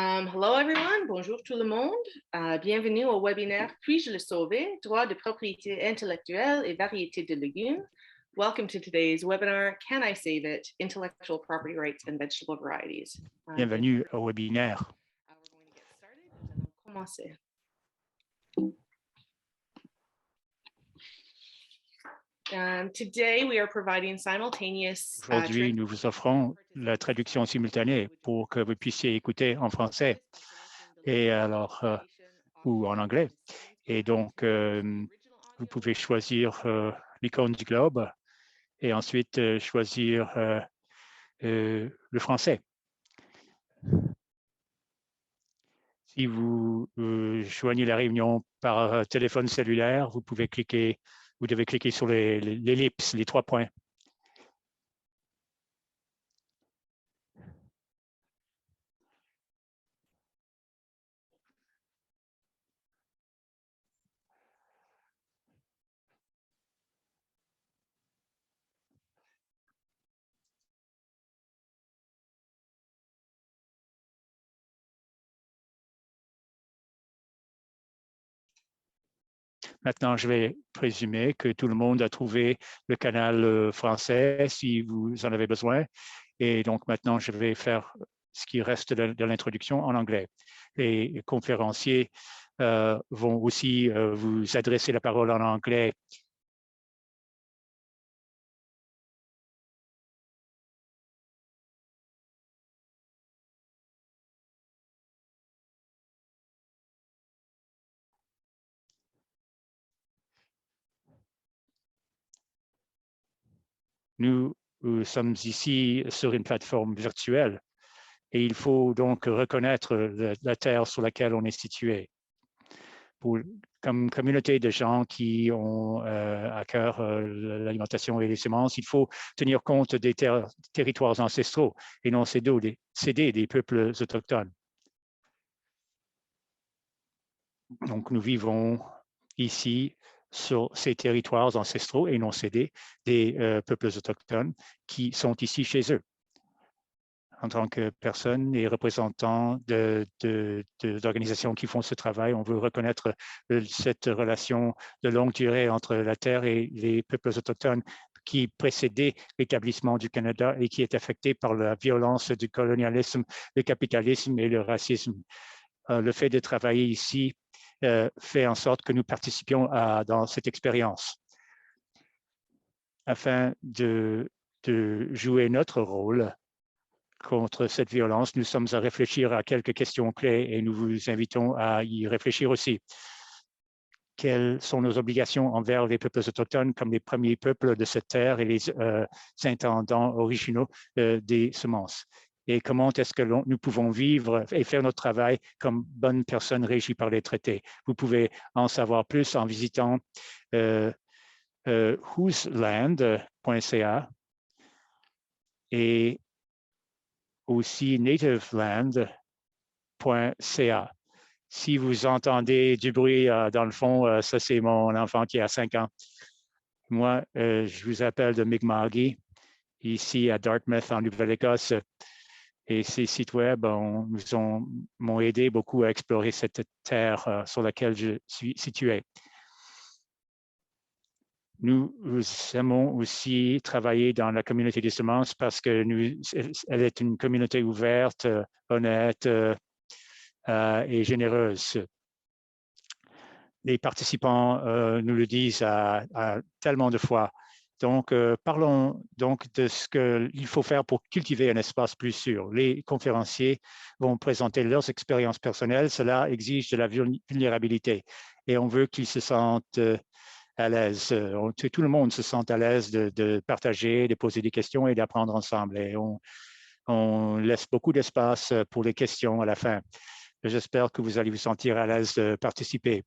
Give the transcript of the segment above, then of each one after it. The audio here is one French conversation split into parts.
Hello everyone, bonjour tout le monde. Bienvenue au webinaire Puis-je le sauver? Droit de propriété intellectuelle et variété de légumes. Welcome to today's webinar, Can I Save It? Intellectual Property Rights and Vegetable Varieties. Bienvenue au webinaire. We're going to get started. Nous allons commencer. Today we are providing simultaneous. Aujourd'hui, nous vous offrons la traduction simultanée pour que vous puissiez écouter en français et alors ou en anglais. Et donc, vous pouvez choisir l'icône du globe et ensuite choisir le français. Si vous joignez la réunion par téléphone cellulaire, vous devez cliquer sur l'ellipse, les 3 points. Maintenant, je vais présumer que tout le monde a trouvé le canal français si vous en avez besoin. Et donc, maintenant, je vais faire ce qui reste de l'introduction en anglais. Les conférenciers vont aussi vous adresser la parole en anglais. Nous sommes ici sur une plateforme virtuelle et il faut donc reconnaître la terre sur laquelle on est situé. Comme communauté de gens qui ont à cœur l'alimentation et les semences, il faut tenir compte des territoires ancestraux et non céder des peuples autochtones. Donc, nous vivons ici sur ces territoires ancestraux et non cédés des peuples autochtones qui sont ici chez eux. En tant que personne et représentant d'organisations qui font ce travail, on veut reconnaître cette relation de longue durée entre la terre et les peuples autochtones qui précédait l'établissement du Canada et qui est affectée par la violence du colonialisme, le capitalisme et le racisme. Le fait de travailler ici fait en sorte que nous participions dans cette expérience. Afin de jouer notre rôle contre cette violence, nous sommes à réfléchir à quelques questions clés et nous vous invitons à y réfléchir aussi. Quelles sont nos obligations envers les peuples autochtones comme les premiers peuples de cette terre et les intendants originaux des semences? Et comment est-ce que nous pouvons vivre et faire notre travail comme bonnes personnes régies par les traités? Vous pouvez en savoir plus en visitant whoseland.ca et aussi nativeland.ca. Si vous entendez du bruit dans le fond, ça c'est mon enfant qui a 5 ans. Moi, je vous appelle de Mi'kma'ki, ici à Dartmouth, en Nouvelle-Écosse. Et ces sites web m'ont aidé beaucoup à explorer cette terre sur laquelle je suis situé. Nous aimons aussi travailler dans la communauté des semences parce que elle est une communauté ouverte, honnête et généreuse. Les participants nous le disent à tellement de fois. Donc, parlons donc de ce qu'il faut faire pour cultiver un espace plus sûr. Les conférenciers vont présenter leurs expériences personnelles. Cela exige de la vulnérabilité et on veut qu'ils se sentent à l'aise. Tout le monde se sent à l'aise de partager, de poser des questions et d'apprendre ensemble. Et on laisse beaucoup d'espace pour les questions à la fin. J'espère que vous allez vous sentir à l'aise de participer.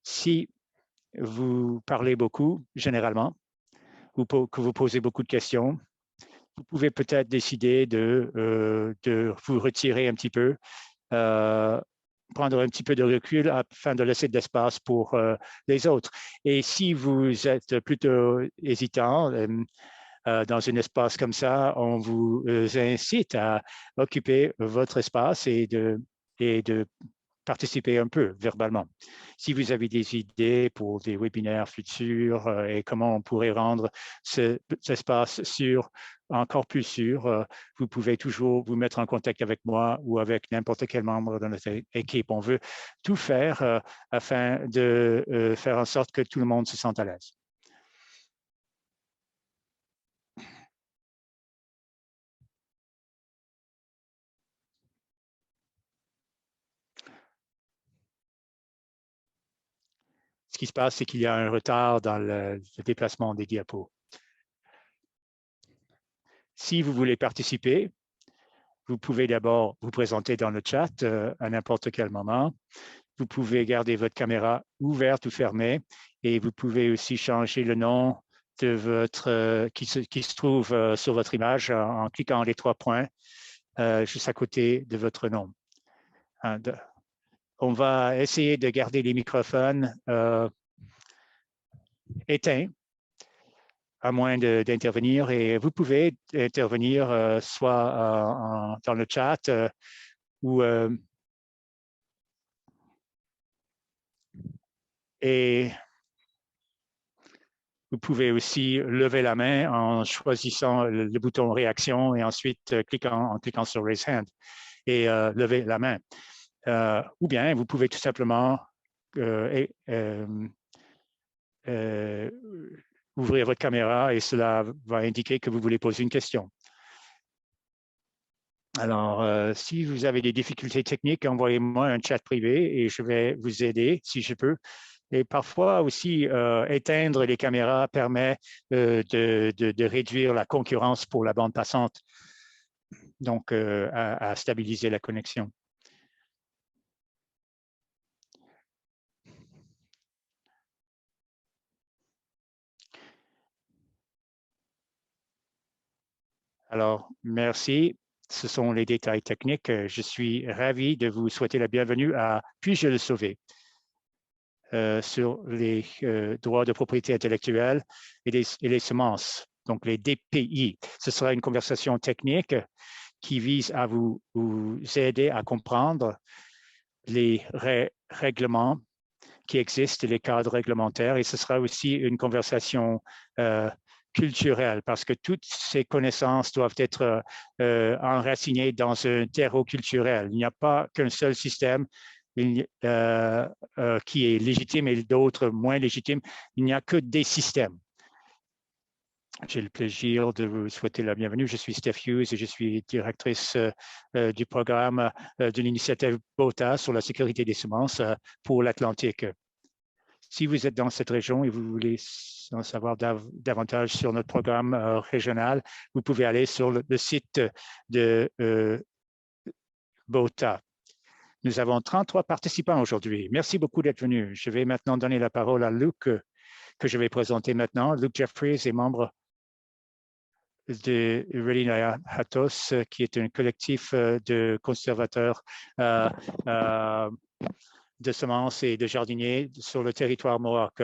Si vous parlez beaucoup, généralement, ou que vous posez beaucoup de questions, vous pouvez peut-être décider de vous retirer un petit peu, prendre un petit peu de recul afin de laisser de l'espace pour les autres. Et si vous êtes plutôt hésitant, dans un espace comme ça, on vous incite à occuper votre espace et de participer un peu verbalement. Si vous avez des idées pour des webinaires futurs et comment on pourrait rendre cet espace encore plus sûr, vous pouvez toujours vous mettre en contact avec moi ou avec n'importe quel membre de notre équipe. On veut tout faire afin de faire en sorte que tout le monde se sente à l'aise. Ce qui se passe, c'est qu'il y a un retard dans le déplacement des diapos. Si vous voulez participer, vous pouvez d'abord vous présenter dans le chat à n'importe quel moment. Vous pouvez garder votre caméra ouverte ou fermée et vous pouvez aussi changer le nom de votre qui se trouve sur votre image en cliquant les 3 points juste à côté de votre nom. On va essayer de garder les microphones éteints à moins d'intervenir, et vous pouvez intervenir soit dans le chat ou et vous pouvez aussi lever la main en choisissant le bouton réaction et ensuite en cliquant sur Raise Hand et lever la main. Ou bien vous pouvez tout simplement ouvrir votre caméra et cela va indiquer que vous voulez poser une question. Alors, si vous avez des difficultés techniques, envoyez-moi un chat privé et je vais vous aider si je peux. Et parfois aussi, éteindre les caméras permet de réduire la concurrence pour la bande passante, donc à stabiliser la connexion. Alors, merci. Ce sont les détails techniques. Je suis ravi de vous souhaiter la bienvenue à Puis-je le sauver sur les droits de propriété intellectuelle et les semences, donc les DPI. Ce sera une conversation technique qui vise à vous aider à comprendre les règlements qui existent, les cadres réglementaires, et ce sera aussi une conversation culturelle, parce que toutes ces connaissances doivent être enracinées dans un terreau culturel. Il n'y a pas qu'un seul système qui est légitime et d'autres moins légitimes. Il n'y a que des systèmes. J'ai le plaisir de vous souhaiter la bienvenue. Je suis Steph Hughes et je suis directrice du programme de l'initiative BOTA sur la sécurité des semences pour l'Atlantique. Si vous êtes dans cette région et vous voulez en savoir davantage sur notre programme régional, vous pouvez aller sur le site de BOTA. Nous avons 33 participants aujourd'hui. Merci beaucoup d'être venus. Je vais maintenant donner la parole à Luc, que je vais présenter maintenant. Luc Jeffries est membre de Relina Hatos, qui est un collectif de conservateurs de semences et de jardiniers sur le territoire Mohawk.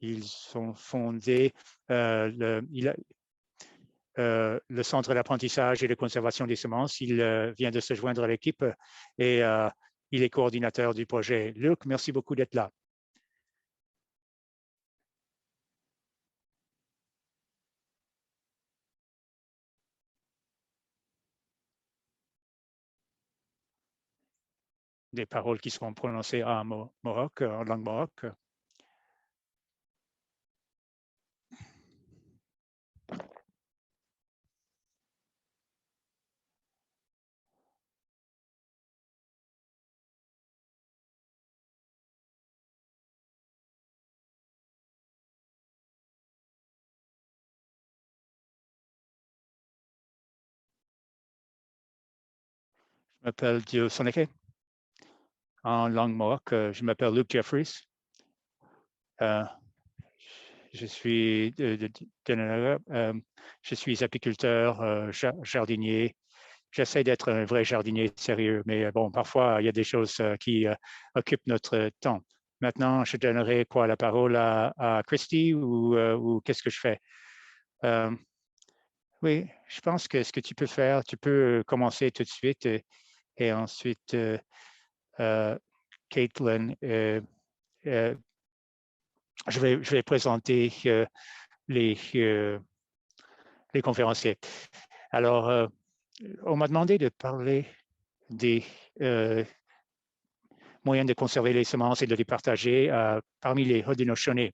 Ils ont fondé le Centre d'apprentissage et de conservation des semences. Il vient de se joindre à l'équipe et il est coordinateur du projet. Luc, merci beaucoup d'être là. Des paroles qui seront prononcées en Mohawk, en langue Mohawk. Je m'appelle Dio Soneke. En langue Mohawk, je m'appelle Luke Jeffries. Je suis je suis apiculteur, jardinier. J'essaie d'être un vrai jardinier sérieux, mais bon, parfois, il y a des choses qui occupent notre temps. Maintenant, je donnerai la parole à Christy ou qu'est-ce que je fais? Oui, je pense que ce que tu peux faire, tu peux commencer tout de suite et ensuite, Caitlin, je vais présenter les conférenciers. Alors, on m'a demandé de parler des moyens de conserver les semences et de les partager parmi les Haudenosaunee.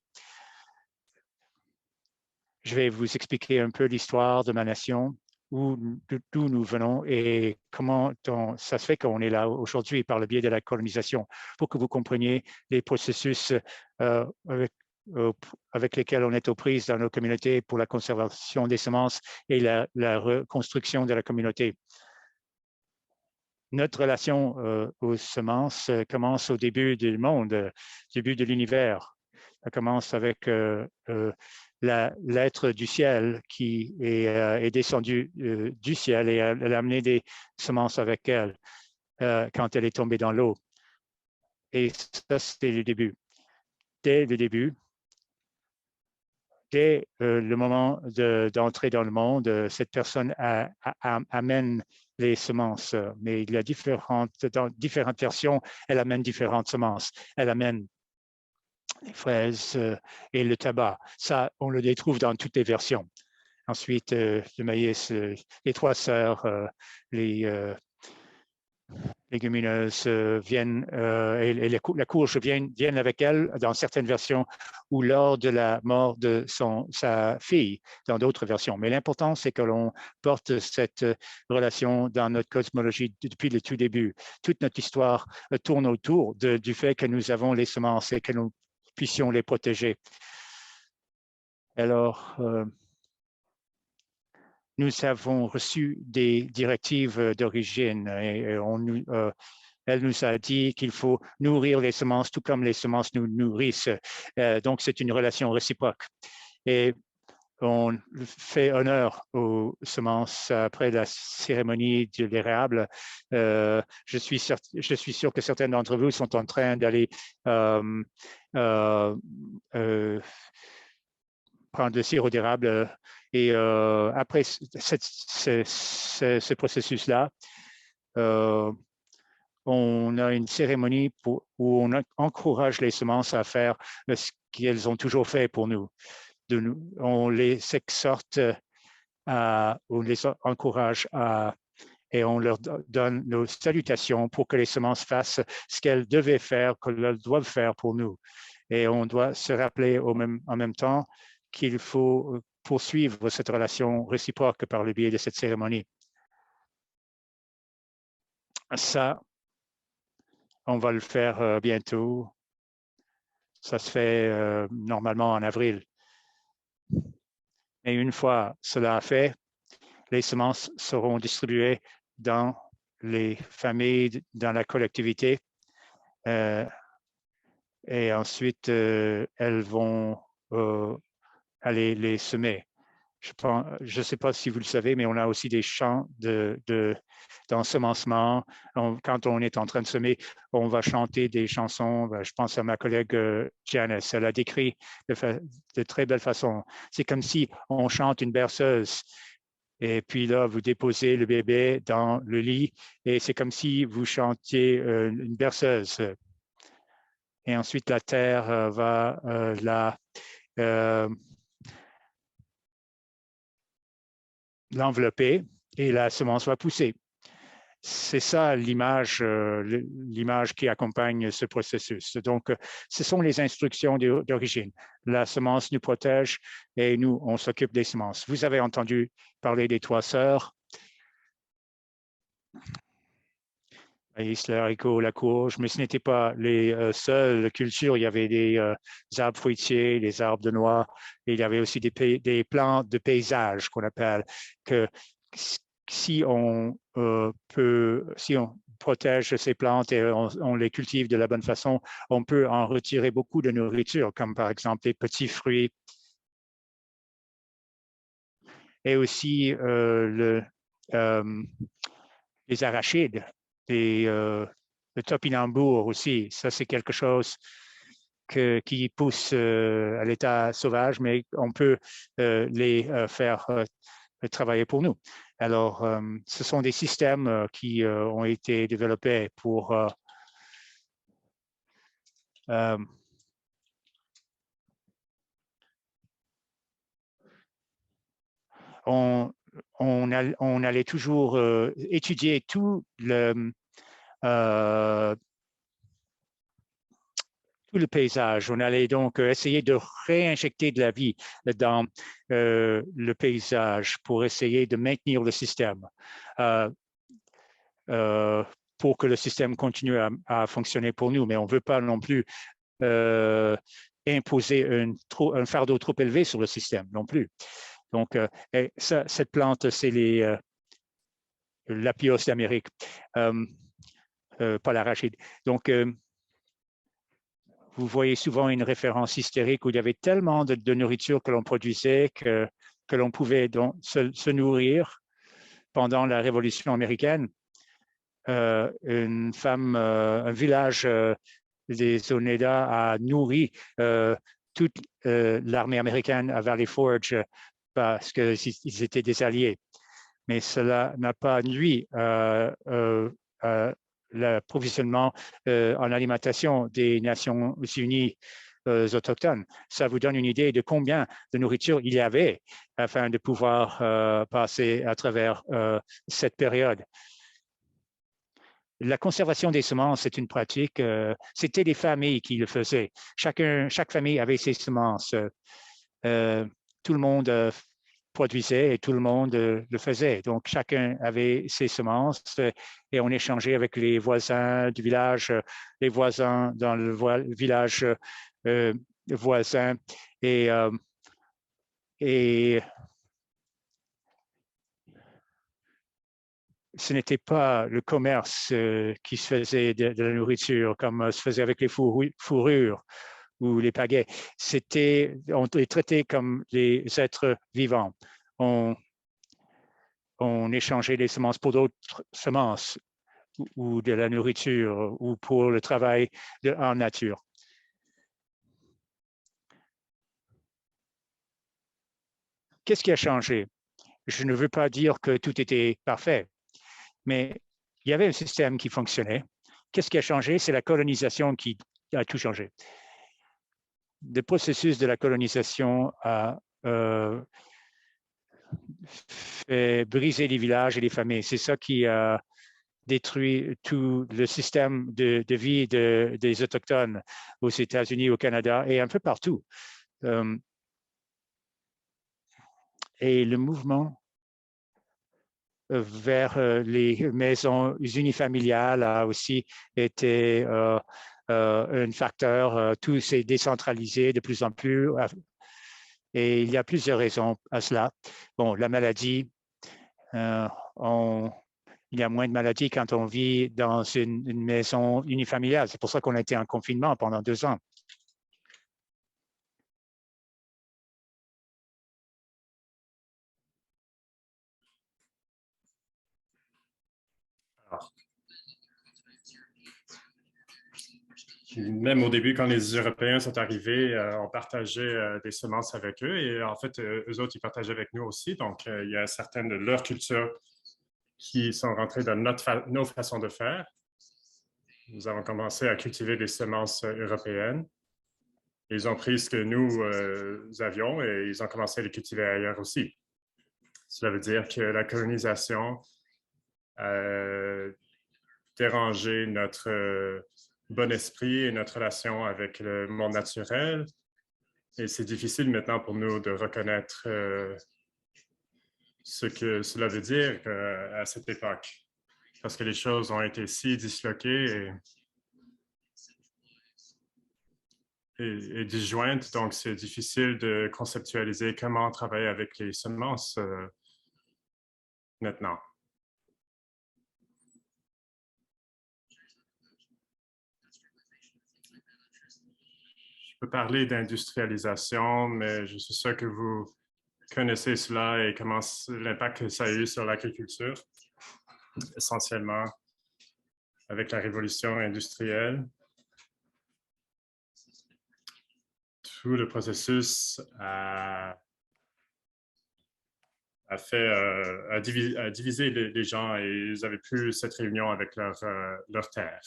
Je vais vous expliquer un peu l'histoire de ma nation, d'où nous venons et comment ça se fait qu'on est là aujourd'hui par le biais de la colonisation, pour que vous compreniez les processus avec lesquels on est aux prises dans nos communautés pour la conservation des semences et la reconstruction de la communauté. Notre relation aux semences commence au début du monde, début de l'univers. Ça commence avec l'être du ciel qui est descendu du ciel et elle a amené des semences avec elle quand elle est tombée dans l'eau. Et ça, c'était le début. Dès le début, dès le moment d'entrer dans le monde, cette personne amène les semences, mais il y a dans différentes versions, elle amène différentes semences. Elle amène les fraises et le tabac. Ça, on le retrouve dans toutes les versions. Ensuite, le maïs, les trois sœurs, les légumineuses viennent et la courge viennent avec elle dans certaines versions ou lors de la mort de sa fille dans d'autres versions. Mais l'important, c'est que l'on porte cette relation dans notre cosmologie depuis le tout début. Toute notre histoire tourne autour du fait que nous avons les semences et que nous puissions les protéger. Alors, nous avons reçu des directives d'origine et elle nous a dit qu'il faut nourrir les semences tout comme les semences nous nourrissent. Donc, c'est une relation réciproque. Et on fait honneur aux semences après la cérémonie de l'érable. Je suis sûr que certains d'entre vous sont en train d'aller prendre le sirop d'érable. Et après ce processus-là, on a une cérémonie où on encourage les semences à faire ce qu'elles ont toujours fait pour nous. On les exhorte, on les encourage et on leur donne nos salutations pour que les semences fassent ce qu'elles devaient faire, qu'elles doivent faire pour nous. Et on doit se rappeler en même temps qu'il faut poursuivre cette relation réciproque par le biais de cette cérémonie. Ça, on va le faire bientôt. Ça se fait normalement en avril. Et une fois cela fait, les semences seront distribuées dans les familles, dans la collectivité. Et ensuite, elles vont aller les semer. Je ne sais pas si vous le savez, mais on a aussi des champs d'ensemencement. Quand on est en train de semer, on va chanter des chansons. Je pense à ma collègue Janice. Elle a décrit de très belle façon. C'est comme si on chante une berceuse. Et puis là, vous déposez le bébé dans le lit et c'est comme si vous chantiez une berceuse. Et ensuite, la terre va l'envelopper et la semence va pousser. C'est ça l'image qui accompagne ce processus. Donc, ce sont les instructions d'origine. La semence nous protège et nous, on s'occupe des semences. Vous avez entendu parler des trois sœurs. Maïs, le haricot, la courge, mais ce n'étaient pas les seules cultures. Il y avait des arbres fruitiers, des arbres de noix, et il y avait aussi des plantes de paysage qu'on appelle, que si on protège ces plantes et on les cultive de la bonne façon, on peut en retirer beaucoup de nourriture, comme par exemple des petits fruits. Et aussi les arachides, le topinambour aussi. Ça, c'est quelque chose qui poussent à l'état sauvage, mais on peut les faire travailler pour nous. Alors, ce sont des systèmes qui ont été développés pour on allait toujours étudier tout le paysage. On allait donc essayer de réinjecter de la vie dans le paysage pour essayer de maintenir le système, pour que le système continue à fonctionner pour nous. Mais on ne veut pas non plus imposer un fardeau trop élevé sur le système non plus. Donc, cette plante, c'est l'apios d'Amérique, pas l'arachide. Donc, vous voyez souvent une référence historique où il y avait tellement de nourriture que l'on produisait que l'on pouvait donc se nourrir pendant la Révolution américaine. Une femme, un village des Oneida a nourri toute l'armée américaine à Valley Forge parce qu'ils étaient des alliés. Mais cela n'a pas nui l'approvisionnement en alimentation des Nations Unies autochtones. Ça vous donne une idée de combien de nourriture il y avait afin de pouvoir passer à travers cette période. La conservation des semences, c'est une pratique. C'était les familles qui le faisaient. Chaque famille avait ses semences. Tout le monde produisait et tout le monde le faisait. Donc, chacun avait ses semences et on échangeait avec les voisins du village, les voisins dans le village voisin. Et ce n'était pas le commerce qui se faisait de la nourriture comme se faisait avec les fourrures ou les pagaies. On les traitait comme des êtres vivants. On échangeait les semences pour d'autres semences ou de la nourriture ou pour le travail en nature. Qu'est-ce qui a changé? Je ne veux pas dire que tout était parfait, mais il y avait un système qui fonctionnait. Qu'est-ce qui a changé? C'est la colonisation qui a tout changé. Le processus de la colonisation a fait briser les villages et les familles. C'est ça qui a détruit tout le système de vie des Autochtones aux États-Unis, au Canada et un peu partout. Et le mouvement vers les maisons unifamiliales a aussi été un facteur. Tout s'est décentralisé de plus en plus. Et il y a plusieurs raisons à cela. Bon, la maladie, il y a moins de maladies quand on vit dans une maison unifamiliale. C'est pour ça qu'on a été en confinement pendant 2 ans. Même au début, quand les Européens sont arrivés, on partageait des semences avec eux et en fait, eux autres, ils partageaient avec nous aussi. Donc, il y a certaines de leurs cultures qui sont rentrées dans nos façons de faire. Nous avons commencé à cultiver des semences européennes. Ils ont pris ce que nous avions et ils ont commencé à les cultiver ailleurs aussi. Cela veut dire que la colonisation a dérangé notre bon esprit et notre relation avec le monde naturel. Et c'est difficile maintenant pour nous de reconnaître ce que cela veut dire à cette époque, parce que les choses ont été si disloquées et disjointes, donc c'est difficile de conceptualiser comment travailler avec les semences maintenant. Je peux parler d'industrialisation, mais je suis sûr que vous connaissez cela et comment l'impact que ça a eu sur l'agriculture, essentiellement avec la révolution industrielle. tout le processus a divisé les gens et ils n'avaient plus cette réunion avec leur terre.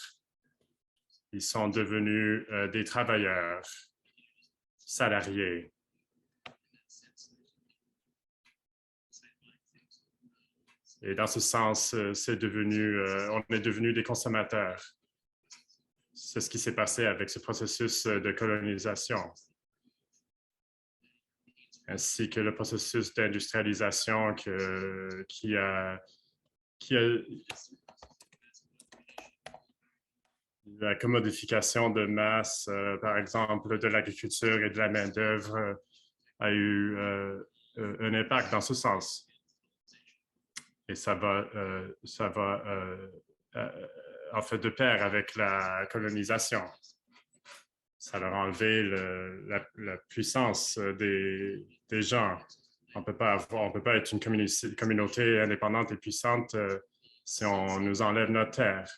Ils sont devenus des travailleurs salariés. Et dans ce sens, on est devenu des consommateurs. C'est ce qui s'est passé avec ce processus de colonisation, ainsi que le processus d'industrialisation qui a la commodification de masse, par exemple, de l'agriculture et de la main-d'œuvre a eu un impact dans ce sens. Et ça va en fait de pair avec la colonisation. Ça leur a enlevé la puissance des gens. On peut pas être une communauté indépendante et puissante si on nous enlève notre terre.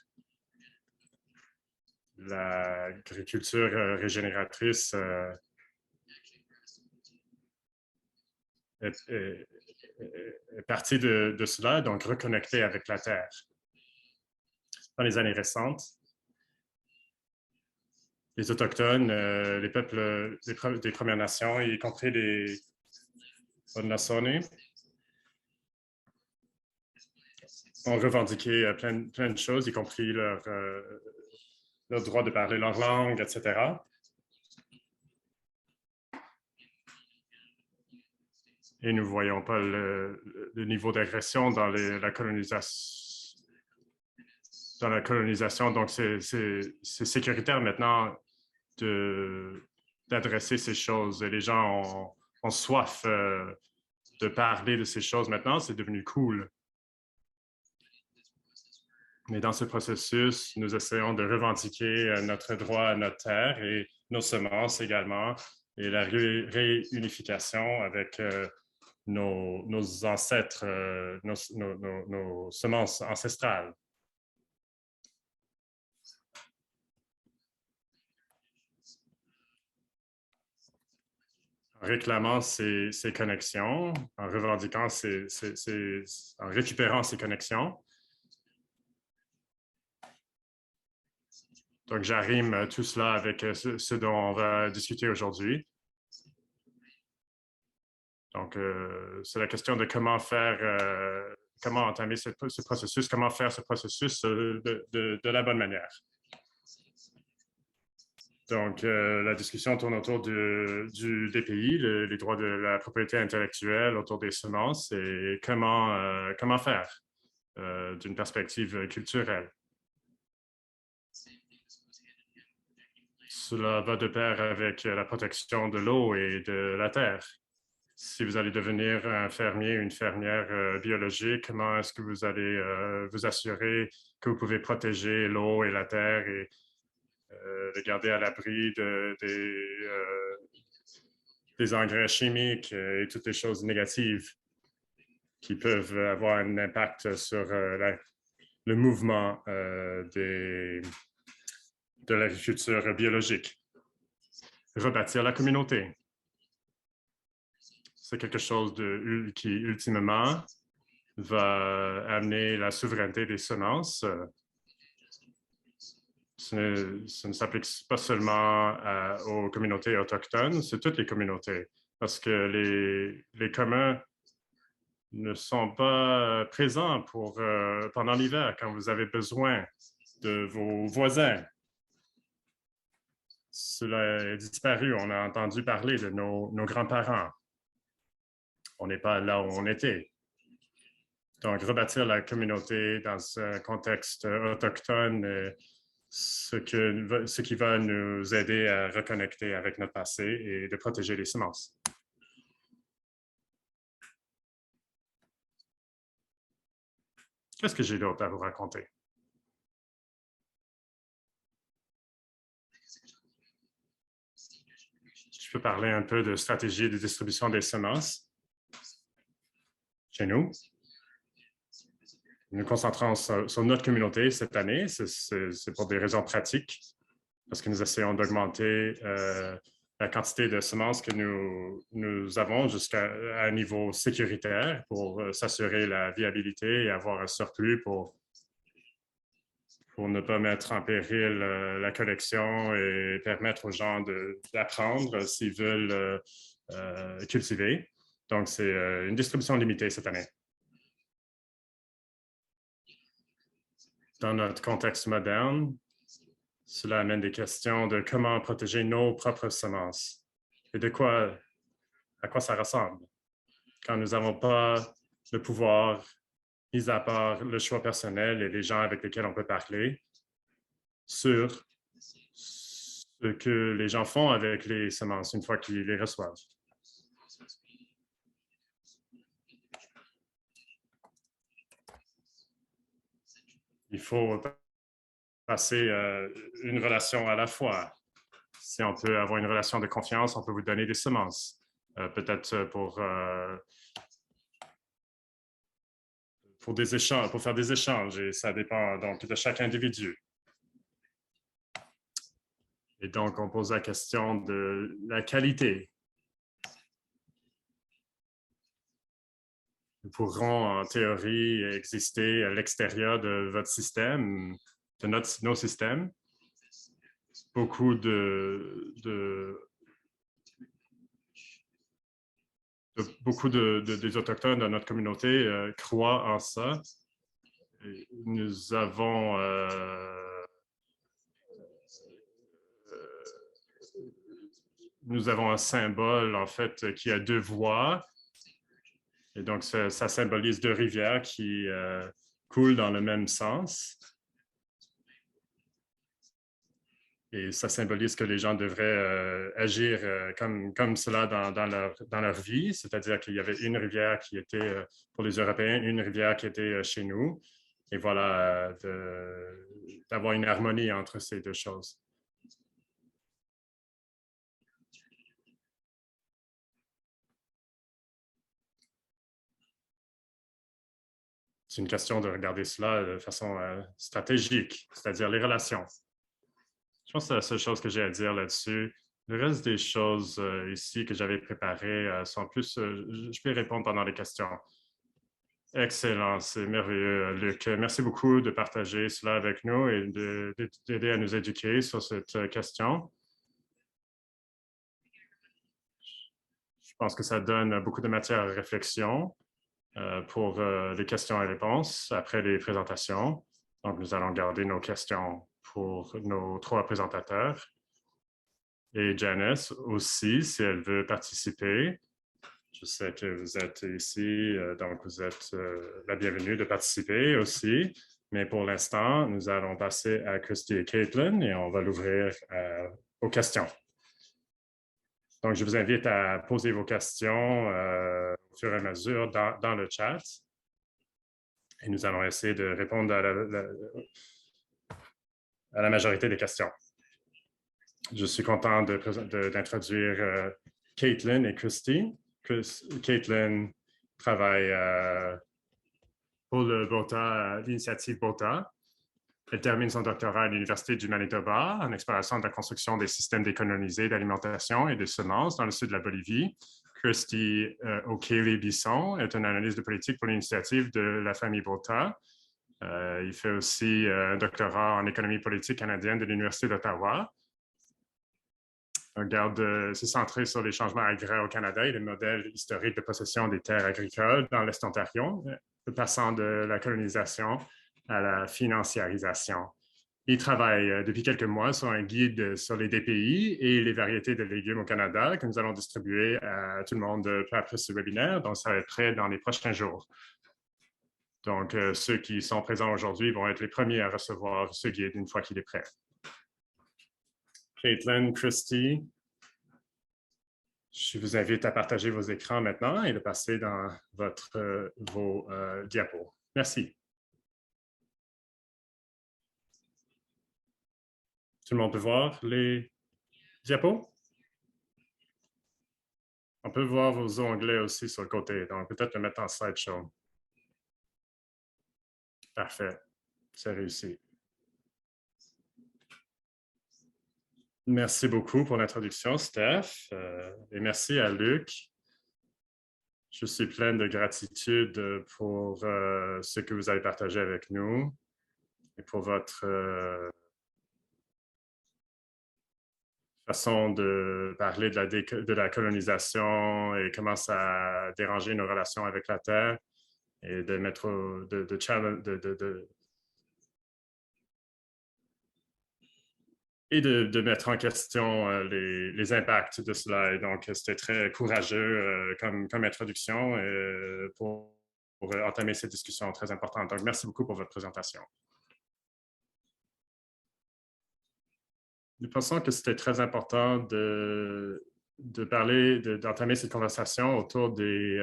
L'agriculture régénératrice est partie de cela, donc reconnecter avec la terre. Dans les années récentes, les Autochtones, les peuples des Premières Nations, y compris les Haudenosaunee, ont revendiqué plein de choses, y compris leur droit de parler leur langue, etc. Et nous ne voyons pas le niveau d'agression dans la colonisation. Donc, c'est sécuritaire maintenant d'adresser ces choses. Les gens ont soif de parler de ces choses maintenant. C'est devenu cool. Mais dans ce processus, nous essayons de revendiquer notre droit à notre terre et nos semences également, et la réunification avec nos ancêtres, nos semences ancestrales. En réclamant ces connexions, en revendiquant en récupérant ces connexions. Donc, j'arrime tout cela avec ce dont on va discuter aujourd'hui. Donc, c'est la question de comment entamer ce processus, comment faire ce processus de la bonne manière. Donc, la discussion tourne autour du DPI, les droits de la propriété intellectuelle, autour des semences et comment faire d'une perspective culturelle. Cela va de pair avec la protection de l'eau et de la terre. Si vous allez devenir un fermier, une fermière biologique, comment est-ce que vous allez vous assurer que vous pouvez protéger l'eau et la terre et les garder à l'abri des engrais chimiques et toutes les choses négatives qui peuvent avoir un impact sur le mouvement de l'agriculture biologique. Rebâtir la communauté. C'est quelque chose qui, ultimement, va amener la souveraineté des semences. Ce ne s'applique pas seulement aux communautés autochtones, c'est toutes les communautés, parce que les communs ne sont pas présents pendant l'hiver quand vous avez besoin de vos voisins. Cela a disparu. On a entendu parler de nos grands-parents. On n'est pas là où on était. Donc, rebâtir la communauté dans un contexte autochtone, ce qui va nous aider à reconnecter avec notre passé et de protéger les semences. Qu'est-ce que j'ai d'autre à vous raconter? Je peux parler un peu de stratégie de distribution des semences chez nous. Nous nous concentrons sur notre communauté cette année. C'est pour des raisons pratiques, parce que nous essayons d'augmenter la quantité de semences que nous avons jusqu'à un niveau sécuritaire pour s'assurer la viabilité et avoir un surplus pour ne pas mettre en péril la collection et permettre aux gens d'apprendre s'ils veulent cultiver. Donc, c'est une distribution limitée cette année. Dans notre contexte moderne, cela amène des questions de comment protéger nos propres semences et à quoi ça ressemble quand nous n'avons pas le pouvoir, mis à part le choix personnel et les gens avec lesquels on peut parler, sur ce que les gens font avec les semences une fois qu'ils les reçoivent. Il faut passer une relation à la fois. Si on peut avoir une relation de confiance, on peut vous donner des semences. Peut-être pour des échanges, pour faire des échanges, et ça dépend donc de chaque individu. Et donc, on pose la question de la qualité. Nous pourrons, en théorie, exister à l'extérieur de votre système, de nos systèmes. Beaucoup des Autochtones dans notre communauté croient en ça. Et nous avons un symbole, en fait, qui a deux voies. Et donc, ça symbolise deux rivières qui coulent dans le même sens. Et ça symbolise que les gens devraient agir comme cela dans leur vie, c'est-à-dire qu'il y avait une rivière qui était pour les Européens, une rivière qui était chez nous. Et voilà, d'avoir une harmonie entre ces deux choses. C'est une question de regarder cela de façon stratégique, c'est-à-dire les relations. Je pense que c'est la seule chose que j'ai à dire là-dessus. Le reste des choses ici que j'avais préparées sont plus... je peux répondre pendant les questions. Excellent, c'est merveilleux, Luc. Merci beaucoup de partager cela avec nous et d'aider à nous éduquer sur cette question. Je pense que ça donne beaucoup de matière à réflexion pour les questions et réponses après les présentations. Donc, nous allons garder nos questions pour nos trois présentateurs. Et Janice aussi, si elle veut participer. Je sais que vous êtes ici, donc vous êtes la bienvenue de participer aussi. Mais pour l'instant, nous allons passer à Christy et Caitlin et on va l'ouvrir aux questions. Donc, je vous invite à poser vos questions au fur et à mesure dans le chat. Et nous allons essayer de répondre à la majorité des questions. Je suis content d'introduire Caitlin et Christy. Caitlin travaille pour le BOTA, l'initiative BOTA. Elle termine son doctorat à l'Université du Manitoba en exploration de la construction des systèmes décolonisés d'alimentation et de semences dans le sud de la Bolivie. Christy O'Keefe-Bisson est une analyste de politique pour l'initiative de la famille BOTA. Il fait aussi un doctorat en économie politique canadienne de l'Université d'Ottawa. C'est centré sur les changements agraires au Canada et le modèle historique de possession des terres agricoles dans l'Est Ontario, passant de la colonisation à la financiarisation. Il travaille depuis quelques mois sur un guide sur les DPI et les variétés de légumes au Canada que nous allons distribuer à tout le monde après ce webinaire, donc ça va être prêt dans les prochains jours. Donc, ceux qui sont présents aujourd'hui vont être les premiers à recevoir ce guide une fois qu'il est prêt. Caitlin, Christy, je vous invite à partager vos écrans maintenant et de passer dans vos diapos. Merci. Tout le monde peut voir les diapos? On peut voir vos onglets aussi sur le côté, donc peut-être le mettre en slideshow. Parfait, c'est réussi. Merci beaucoup pour l'introduction, Steph, et merci à Luc. Je suis plein de gratitude pour ce que vous avez partagé avec nous et pour votre façon de parler de la colonisation et comment ça a dérangé nos relations avec la Terre et de mettre de mettre en question les impacts de cela. Et donc, c'était très courageux comme introduction pour entamer cette discussion très importante. Donc, merci beaucoup pour votre présentation. Nous pensons que c'était très important d'entamer cette conversation autour des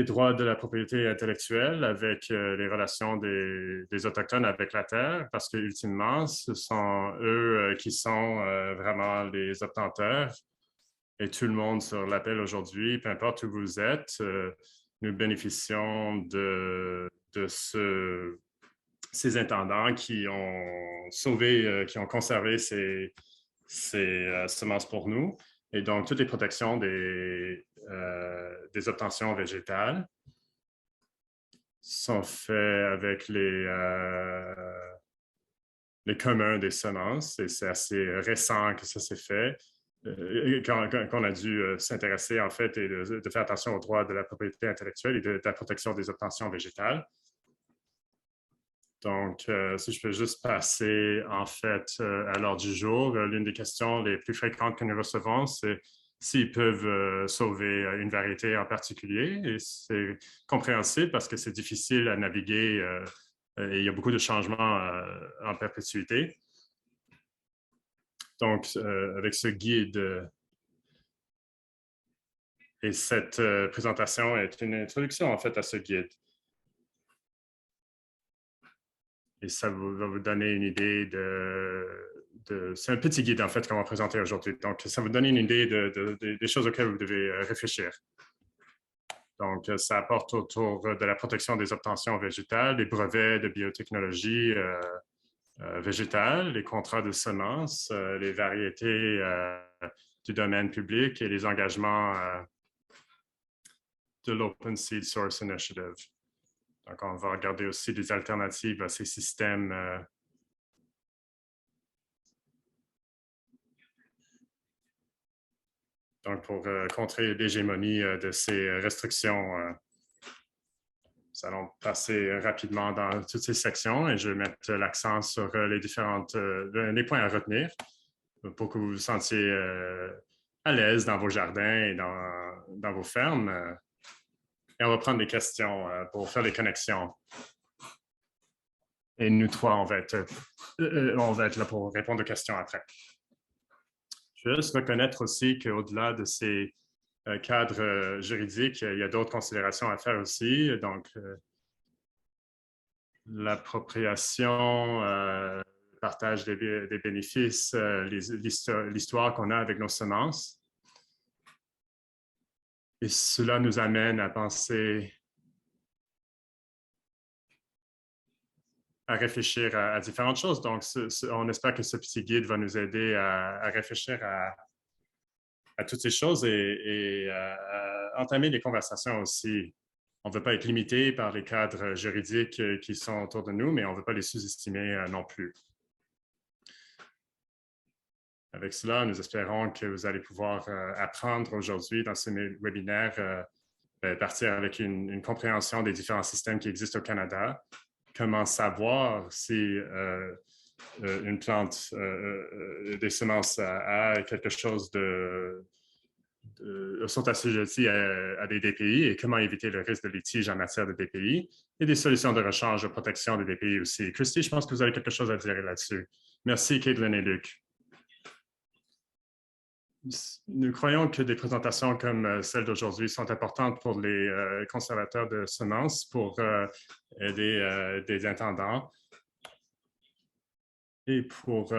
droits de la propriété intellectuelle avec les relations des Autochtones avec la Terre, parce que ultimement, ce sont eux qui sont vraiment les obtenteurs. Et tout le monde sur l'appel aujourd'hui, peu importe où vous êtes, nous bénéficions de ces intendants qui ont sauvé, qui ont conservé ces semences pour nous. Et donc, toutes les protections des obtentions végétales sont faites avec les communs des semences. Et c'est assez récent que ça s'est fait, qu'on a dû s'intéresser, en fait, et de faire attention aux droits de la propriété intellectuelle et de la protection des obtentions végétales. Donc, si je peux juste passer, en fait, à l'ordre du jour, l'une des questions les plus fréquentes que nous recevons, c'est s'ils peuvent sauver une variété en particulier. Et c'est compréhensible parce que c'est difficile à naviguer et il y a beaucoup de changements en perpétuité. Donc, avec ce guide et cette présentation est une introduction, en fait, à ce guide. Et ça va vous donner une idée c'est un petit guide, en fait, qu'on va présenter aujourd'hui. Donc, ça va vous donner une idée des choses auxquelles vous devez réfléchir. Donc, ça apporte autour de la protection des obtentions végétales, des brevets de biotechnologie végétale, les contrats de semences, les variétés du domaine public et les engagements de l'Open Seed Source Initiative. Donc, on va regarder aussi des alternatives à ces systèmes donc, pour contrer l'hégémonie de ces restrictions. Nous allons passer rapidement dans toutes ces sections et je vais mettre l'accent sur les points à retenir pour que vous vous sentiez à l'aise dans vos jardins et dans vos fermes. Et on va prendre des questions pour faire les connexions. Et nous trois, on va être là pour répondre aux questions après. Je veux juste reconnaître aussi qu'au-delà de ces cadres juridiques, il y a d'autres considérations à faire aussi. Donc, l'appropriation, le partage des bénéfices, l'histoire qu'on a avec nos semences. Et cela nous amène à penser, à réfléchir à différentes choses. Donc, on espère que ce petit guide va nous aider à réfléchir à toutes ces choses et à entamer des conversations aussi. On ne veut pas être limité par les cadres juridiques qui sont autour de nous, mais on ne veut pas les sous-estimer non plus. Avec cela, nous espérons que vous allez pouvoir apprendre aujourd'hui dans ce webinaire, partir avec une compréhension des différents systèmes qui existent au Canada, comment savoir si une plante, des semences a quelque chose sont assujettis à des DPI et comment éviter le risque de litige en matière de DPI et des solutions de rechange de protection des DPI aussi. Christy, je pense que vous avez quelque chose à dire là-dessus. Merci, Caitlin et Luc. Nous croyons que des présentations comme celle d'aujourd'hui sont importantes pour les conservateurs de semences pour aider des intendants et pour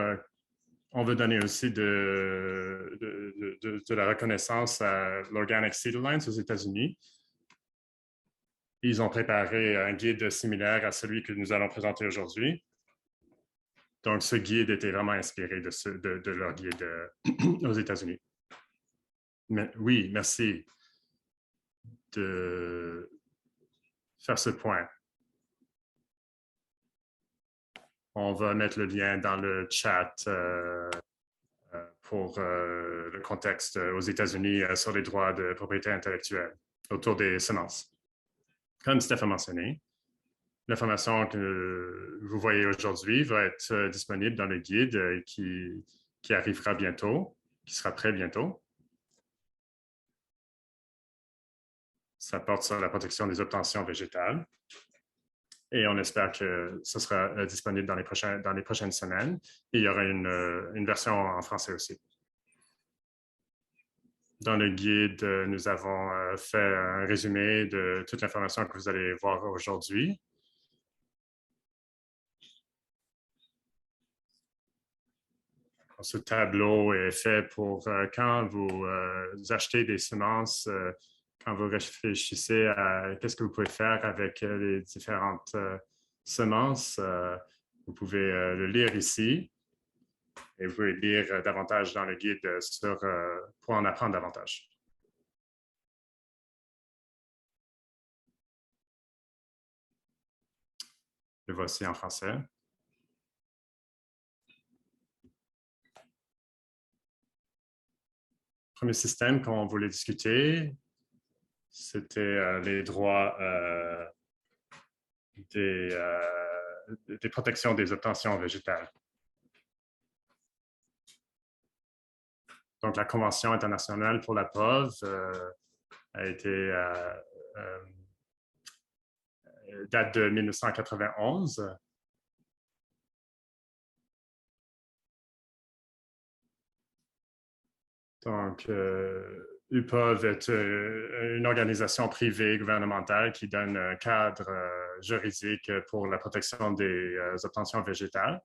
on veut donner aussi de la reconnaissance à l'Organic Seed Alliance aux États-Unis. Ils ont préparé un guide similaire à celui que nous allons présenter aujourd'hui. Donc, ce guide était vraiment inspiré de leur guide aux États-Unis. Mais oui, merci de faire ce point. On va mettre le lien dans le chat pour le contexte aux États-Unis sur les droits de propriété intellectuelle autour des semences. Comme Steph a mentionné, l'information que vous voyez aujourd'hui va être disponible dans le guide qui arrivera bientôt, qui sera prêt bientôt. Ça porte sur la protection des obtentions végétales. Et on espère que ce sera disponible dans les prochaines semaines. Et il y aura une version en français aussi. Dans le guide, nous avons fait un résumé de toute l'information que vous allez voir aujourd'hui. Ce tableau est fait pour quand vous achetez des semences, quand vous réfléchissez à qu'est-ce que vous pouvez faire avec les différentes semences. Vous pouvez le lire ici et vous pouvez lire davantage dans le guide pour en apprendre davantage. Le voici en français. Le premier système qu'on voulait discuter, c'était les droits des protections des obtentions végétales. Donc, la Convention internationale pour la POV a été date de 1991. Donc, UPOV est une organisation privée gouvernementale qui donne un cadre juridique pour la protection des obtentions végétales.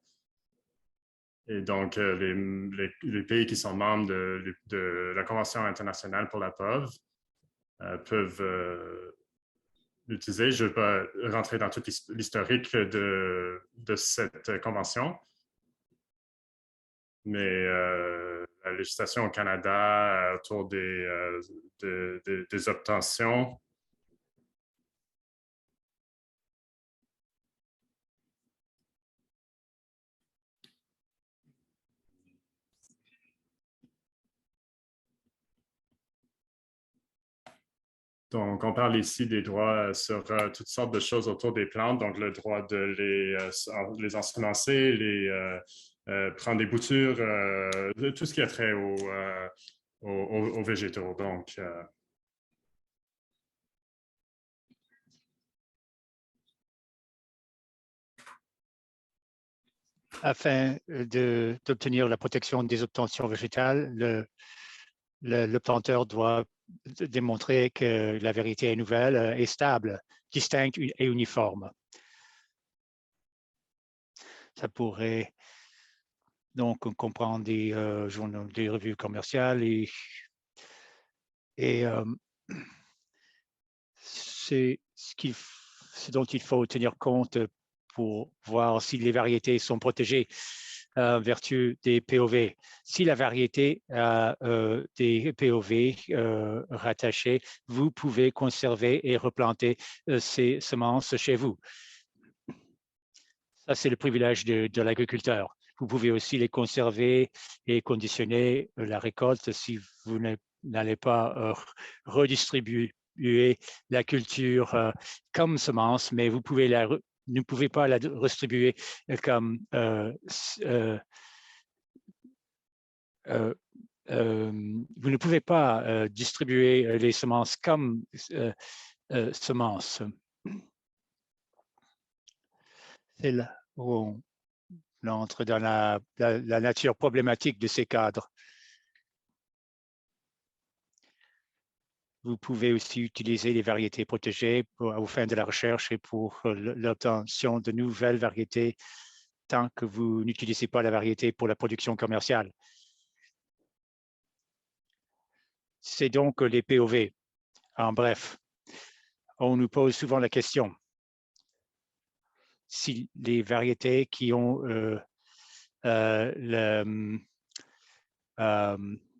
Et donc, les pays qui sont membres de la Convention internationale pour la POV peuvent l'utiliser. Je ne vais pas rentrer dans tout l'historique de cette convention, mais la législation au Canada autour des obtentions Donc, on parle ici des droits sur toutes sortes de choses autour des plantes, donc le droit de les ensemencer, prendre des boutures, tout ce qui a trait aux végétaux. Donc, afin d'obtenir la protection des obtentions végétales, le planteur doit démontrer que la variété est nouvelle, est stable, distincte et uniforme. Ça pourrait donc comprendre des journaux, des revues commerciales et c'est ce dont il faut tenir compte pour voir si les variétés sont protégées en vertu des POV. Si la variété a des POV rattachés, vous pouvez conserver et replanter ces semences chez vous. Ça, c'est le privilège de l'agriculteur. Vous pouvez aussi les conserver et conditionner la récolte si vous n'allez pas redistribuer la culture comme semence, mais vous pouvez ne pouvez pas la redistribuer comme vous ne pouvez pas distribuer les semences comme semences. C'est là où on entre dans la nature problématique de ces cadres. Vous pouvez aussi utiliser les variétés protégées aux fins de la recherche et pour l'obtention de nouvelles variétés tant que vous n'utilisez pas la variété pour la production commerciale. C'est donc les POV. En bref, on nous pose souvent la question si les variétés qui ont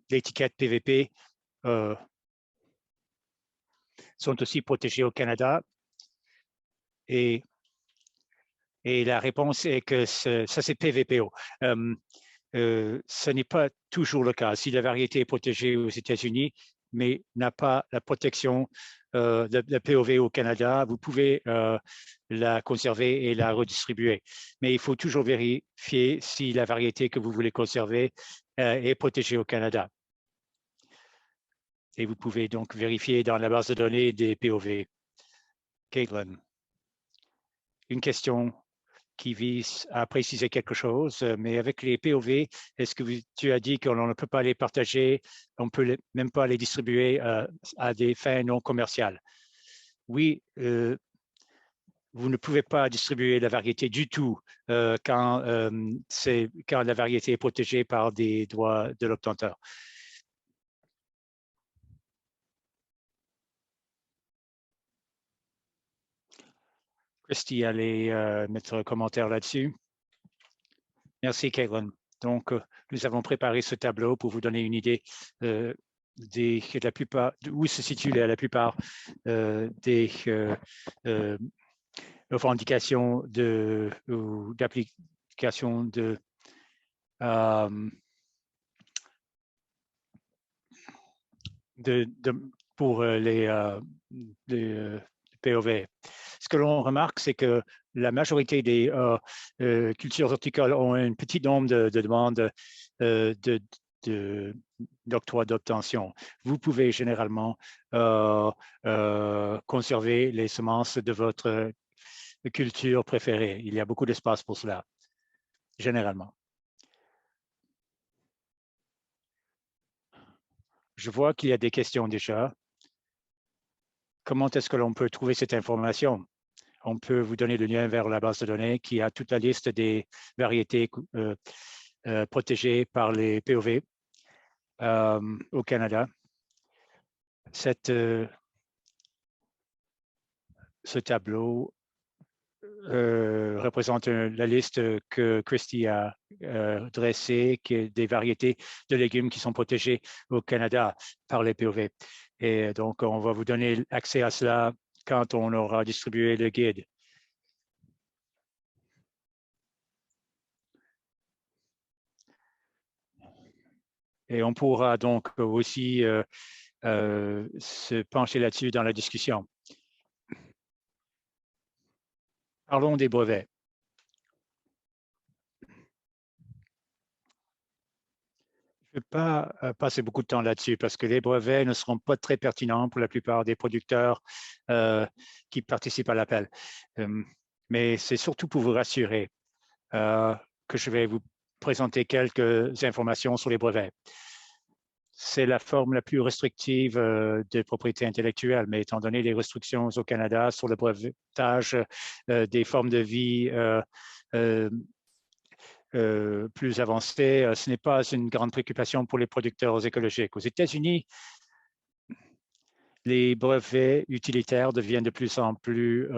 l'étiquette PVP sont aussi protégées au Canada. Et la réponse est que ça, c'est PVPO. Ce n'est pas toujours le cas. Si la variété est protégée aux États-Unis, mais n'a pas la protection de POV au Canada, vous pouvez la conserver et la redistribuer. Mais il faut toujours vérifier si la variété que vous voulez conserver est protégée au Canada. Et vous pouvez donc vérifier dans la base de données des POV. Caitlin, une question qui vise à préciser quelque chose, mais avec les POV, est-ce que tu as dit qu'on ne peut pas les partager, on ne peut même pas les distribuer à des fins non commerciales? Oui, vous ne pouvez pas distribuer la variété du tout quand la variété est protégée par des droits de l'obtenteur. Christy allait mettre un commentaire là-dessus. Merci, Caitlin. Donc, nous avons préparé ce tableau pour vous donner une idée de la plupart, où se situe la plupart des revendications ou d'applications pour les POV. Ce que l'on remarque, c'est que la majorité des cultures horticoles ont un petit nombre de demandes d'octroi d'obtention. Vous pouvez généralement conserver les semences de votre culture préférée. Il y a beaucoup d'espace pour cela, généralement. Je vois qu'il y a des questions déjà. Comment est-ce que l'on peut trouver cette information? On peut vous donner le lien vers la base de données qui a toute la liste des variétés protégées par les POV au Canada. Ce tableau représente la liste que Christy a dressée, qui est des variétés de légumes qui sont protégées au Canada par les POV. Et donc, on va vous donner accès à cela quand on aura distribué le guide. Et on pourra donc aussi se pencher là-dessus dans la discussion. Parlons des brevets. Je ne vais pas passer beaucoup de temps là-dessus parce que les brevets ne seront pas très pertinents pour la plupart des producteurs qui participent à l'appel. Mais c'est surtout pour vous rassurer que je vais vous présenter quelques informations sur les brevets. C'est la forme la plus restrictive de propriété intellectuelle, mais étant donné les restrictions au Canada sur le brevetage des formes de vie plus avancées, ce n'est pas une grande préoccupation pour les producteurs écologiques. Aux États-Unis, les brevets utilitaires deviennent de plus en plus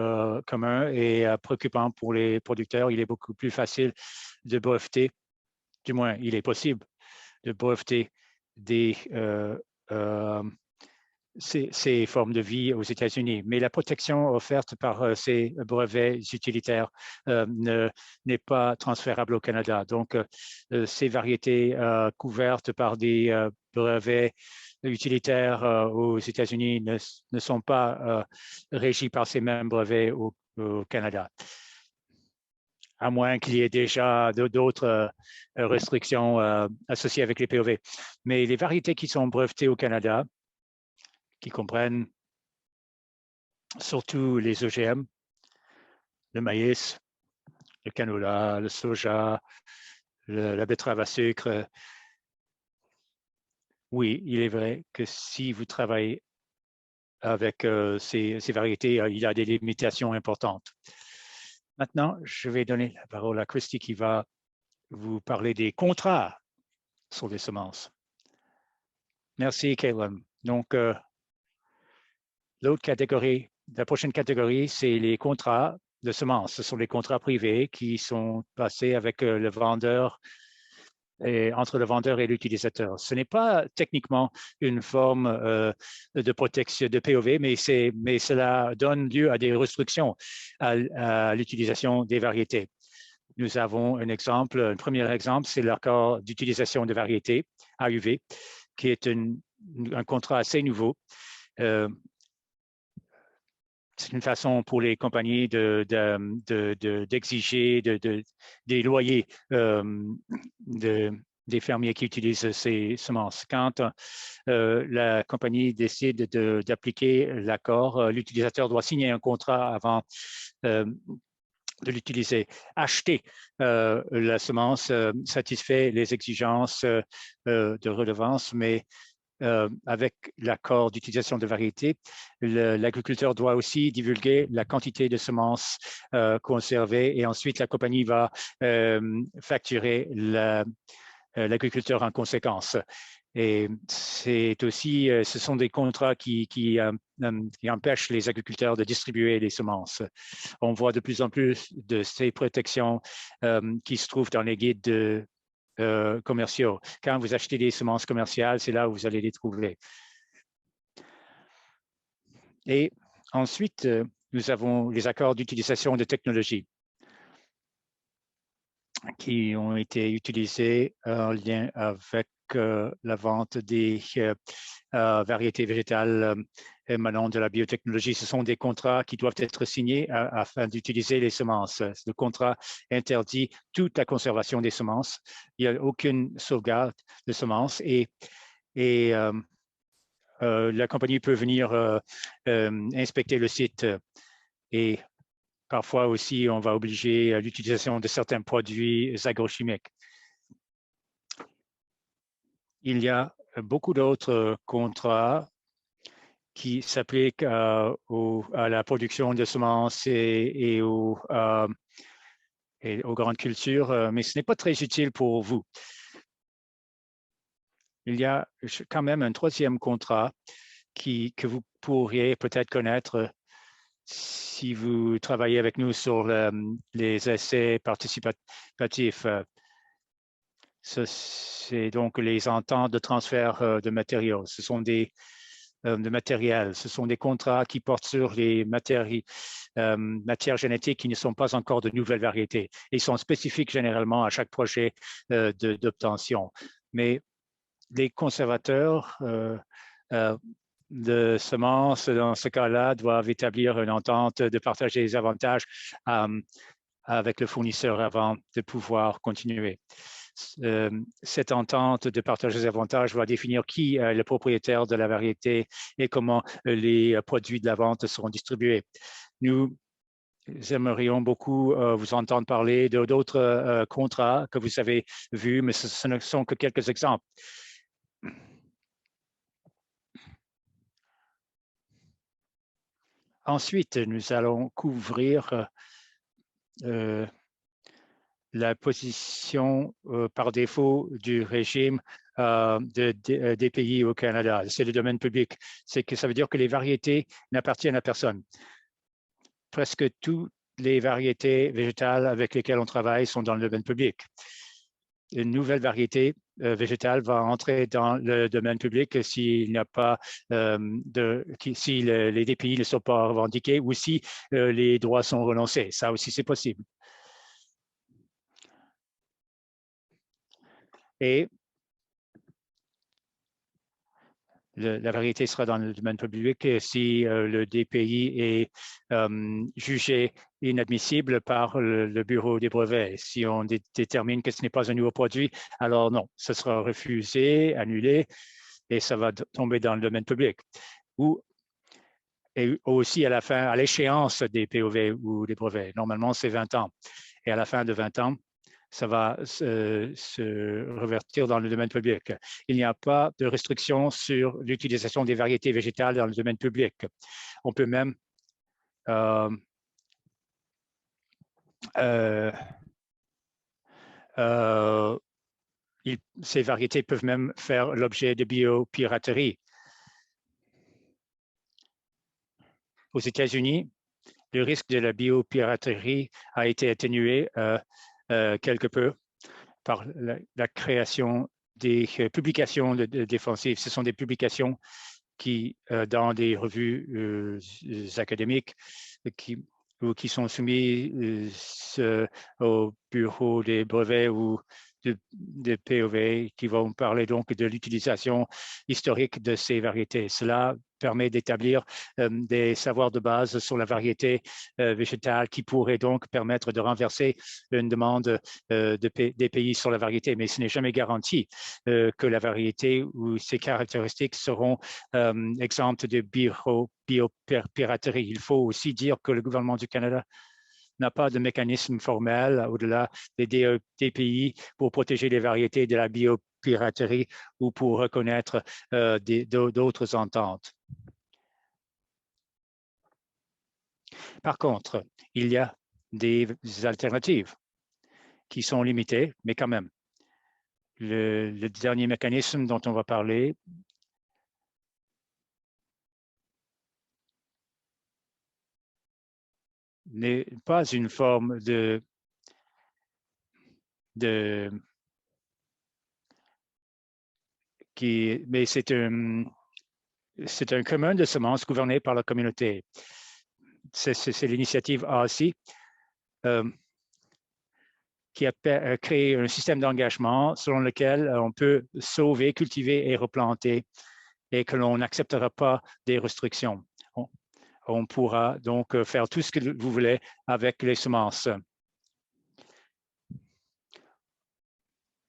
communs et préoccupants pour les producteurs. Il est beaucoup plus facile de breveter, du moins il est possible de breveter ces formes de vie aux États-Unis. Mais la protection offerte par ces brevets utilitaires n'est pas transférable au Canada. Donc, ces variétés couvertes par des brevets utilitaires aux États-Unis ne sont pas régies par ces mêmes brevets au Canada, à moins qu'il y ait déjà d'autres restrictions associées avec les POV. Mais les variétés qui sont brevetées au Canada, qui comprennent surtout les OGM, le maïs, le canola, le soja, la betterave à sucre. Oui, il est vrai que si vous travaillez avec ces variétés, il y a des limitations importantes. Maintenant, je vais donner la parole à Christy qui va vous parler des contrats sur les semences. Merci, Caitlin. Donc, l'autre catégorie, la prochaine catégorie, c'est les contrats de semences. Ce sont des contrats privés qui sont passés avec le vendeur et entre le vendeur et l'utilisateur. Ce n'est pas techniquement une forme de protection de POV, mais cela donne lieu à des restrictions à l'utilisation des variétés. Nous avons un exemple, un premier exemple, c'est l'accord d'utilisation de variétés, AUV, qui est un contrat assez nouveau. C'est une façon pour les compagnies d'exiger des loyers des fermiers qui utilisent ces semences. Quand la compagnie décide d'appliquer l'accord, l'utilisateur doit signer un contrat avant de l'utiliser. Acheter la semence satisfait les exigences de redevance, mais avec l'accord d'utilisation de variétés, l'agriculteur doit aussi divulguer la quantité de semences conservées et ensuite la compagnie va facturer l'agriculteur en conséquence. Et c'est aussi, ce sont des contrats qui empêchent les agriculteurs de distribuer les semences. On voit de plus en plus de ces protections qui se trouvent dans les guides commerciaux. Quand vous achetez des semences commerciales, c'est là où vous allez les trouver. Et ensuite, nous avons les accords d'utilisation de technologie qui ont été utilisés en lien avec la vente des variétés végétales émanant de la biotechnologie. Ce sont des contrats qui doivent être signés afin d'utiliser les semences. Le contrat interdit toute la conservation des semences. Il n'y a aucune sauvegarde de semences et la compagnie peut venir inspecter le site et parfois aussi, on va obliger l'utilisation de certains produits agrochimiques. Il y a beaucoup d'autres contrats qui s'appliquent à la production de semences et aux grandes cultures, mais ce n'est pas très utile pour vous. Il y a quand même un troisième contrat que vous pourriez peut-être connaître si vous travaillez avec nous sur les essais participatifs. C'est donc les ententes de transfert de matériaux. Ce sont des matériels. Ce sont des contrats qui portent sur les matières génétiques qui ne sont pas encore de nouvelles variétés. Ils sont spécifiques généralement à chaque projet d'obtention. Mais les conservateurs de semences, dans ce cas-là, doivent établir une entente de partager les avantages avec le fournisseur avant de pouvoir continuer. Cette entente de partage des avantages va définir qui est le propriétaire de la variété et comment les produits de la vente seront distribués. Nous aimerions beaucoup vous entendre parler d'autres contrats que vous avez vus, mais ce ne sont que quelques exemples. Ensuite, nous allons couvrir la position par défaut du régime des pays au Canada. C'est le domaine public. C'est que ça veut dire que les variétés n'appartiennent à personne. Presque toutes les variétés végétales avec lesquelles on travaille sont dans le domaine public. Une nouvelle variété végétale va entrer dans le domaine public s'il n'y a pas si les DPI ne sont pas revendiqués ou si les droits sont renoncés. Ça aussi, c'est possible. Et la variété sera dans le domaine public si le DPI est jugé inadmissible par le bureau des brevets. Si on détermine que ce n'est pas un nouveau produit, alors non, ce sera refusé, annulé, et ça va tomber dans le domaine public. Et aussi à la fin, à l'échéance des POV ou des brevets. Normalement, c'est 20 ans. Et à la fin de 20 ans, ça va se revertir dans le domaine public. Il n'y a pas de restriction sur l'utilisation des variétés végétales dans le domaine public. On peut même ces variétés peuvent même faire l'objet de biopiraterie. Aux États-Unis, le risque de la biopiraterie a été atténué quelque peu par la création des publications défensives. Ce sont des publications qui, dans des revues académiques, qui sont soumises au bureau des brevets ou de POV, qui vont parler donc de l'utilisation historique de ces variétés. Cela permet d'établir des savoirs de base sur la variété végétale qui pourrait donc permettre de renverser une demande des pays sur la variété, mais ce n'est jamais garanti que la variété ou ses caractéristiques seront exemptes de biopiraterie. Il faut aussi dire que le gouvernement du Canada n'a pas de mécanisme formel au-delà des DPI pour protéger les variétés de la biopiraterie ou pour reconnaître d'autres ententes. Par contre, il y a des alternatives qui sont limitées, mais quand même. Le dernier mécanisme dont on va parler n'est pas une forme mais c'est un commun de semences gouverné par la communauté. C'est l'initiative ASI qui a créé un système d'engagement selon lequel on peut sauver, cultiver et replanter et que l'on n'acceptera pas des restrictions. On pourra donc faire tout ce que vous voulez avec les semences.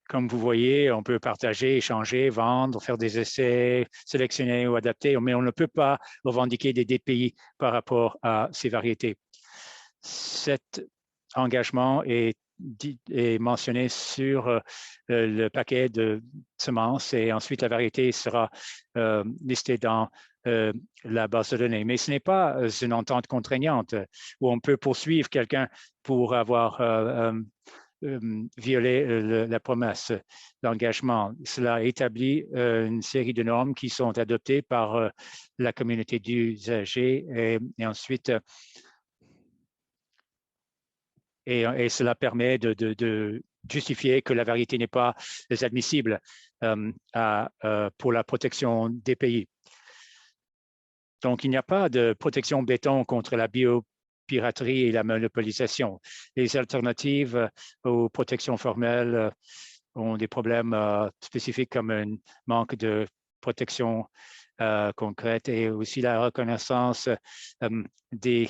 Comme vous voyez, on peut partager, échanger, vendre, faire des essais, sélectionner ou adapter, mais on ne peut pas revendiquer des DPI par rapport à ces variétés. Cet engagement est mentionné sur le paquet de semences et ensuite la variété sera listée dans la base de données. Mais ce n'est pas une entente contraignante où on peut poursuivre quelqu'un pour avoir violer la promesse d'engagement. Cela établit une série de normes qui sont adoptées par la communauté d'usagers et ensuite et cela permet de justifier que la variété n'est pas admissible pour la protection des pays. Donc, il n'y a pas de protection béton contre la biopiraterie et la monopolisation. Les alternatives aux protections formelles ont des problèmes spécifiques comme un manque de protection concrète et aussi la reconnaissance des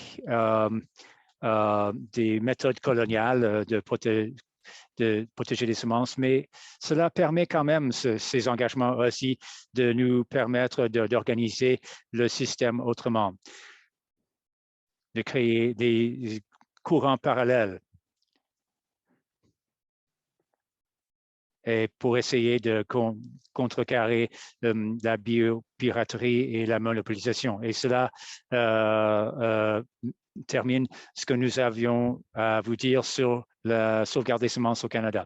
méthodes coloniales de protéger les semences, mais cela permet quand même ces engagements aussi de nous permettre d'organiser le système autrement, de créer des courants parallèles et pour essayer de contrecarrer la biopiraterie et la monopolisation. Et cela termine ce que nous avions à vous dire sur la sauvegarde des semences au Canada.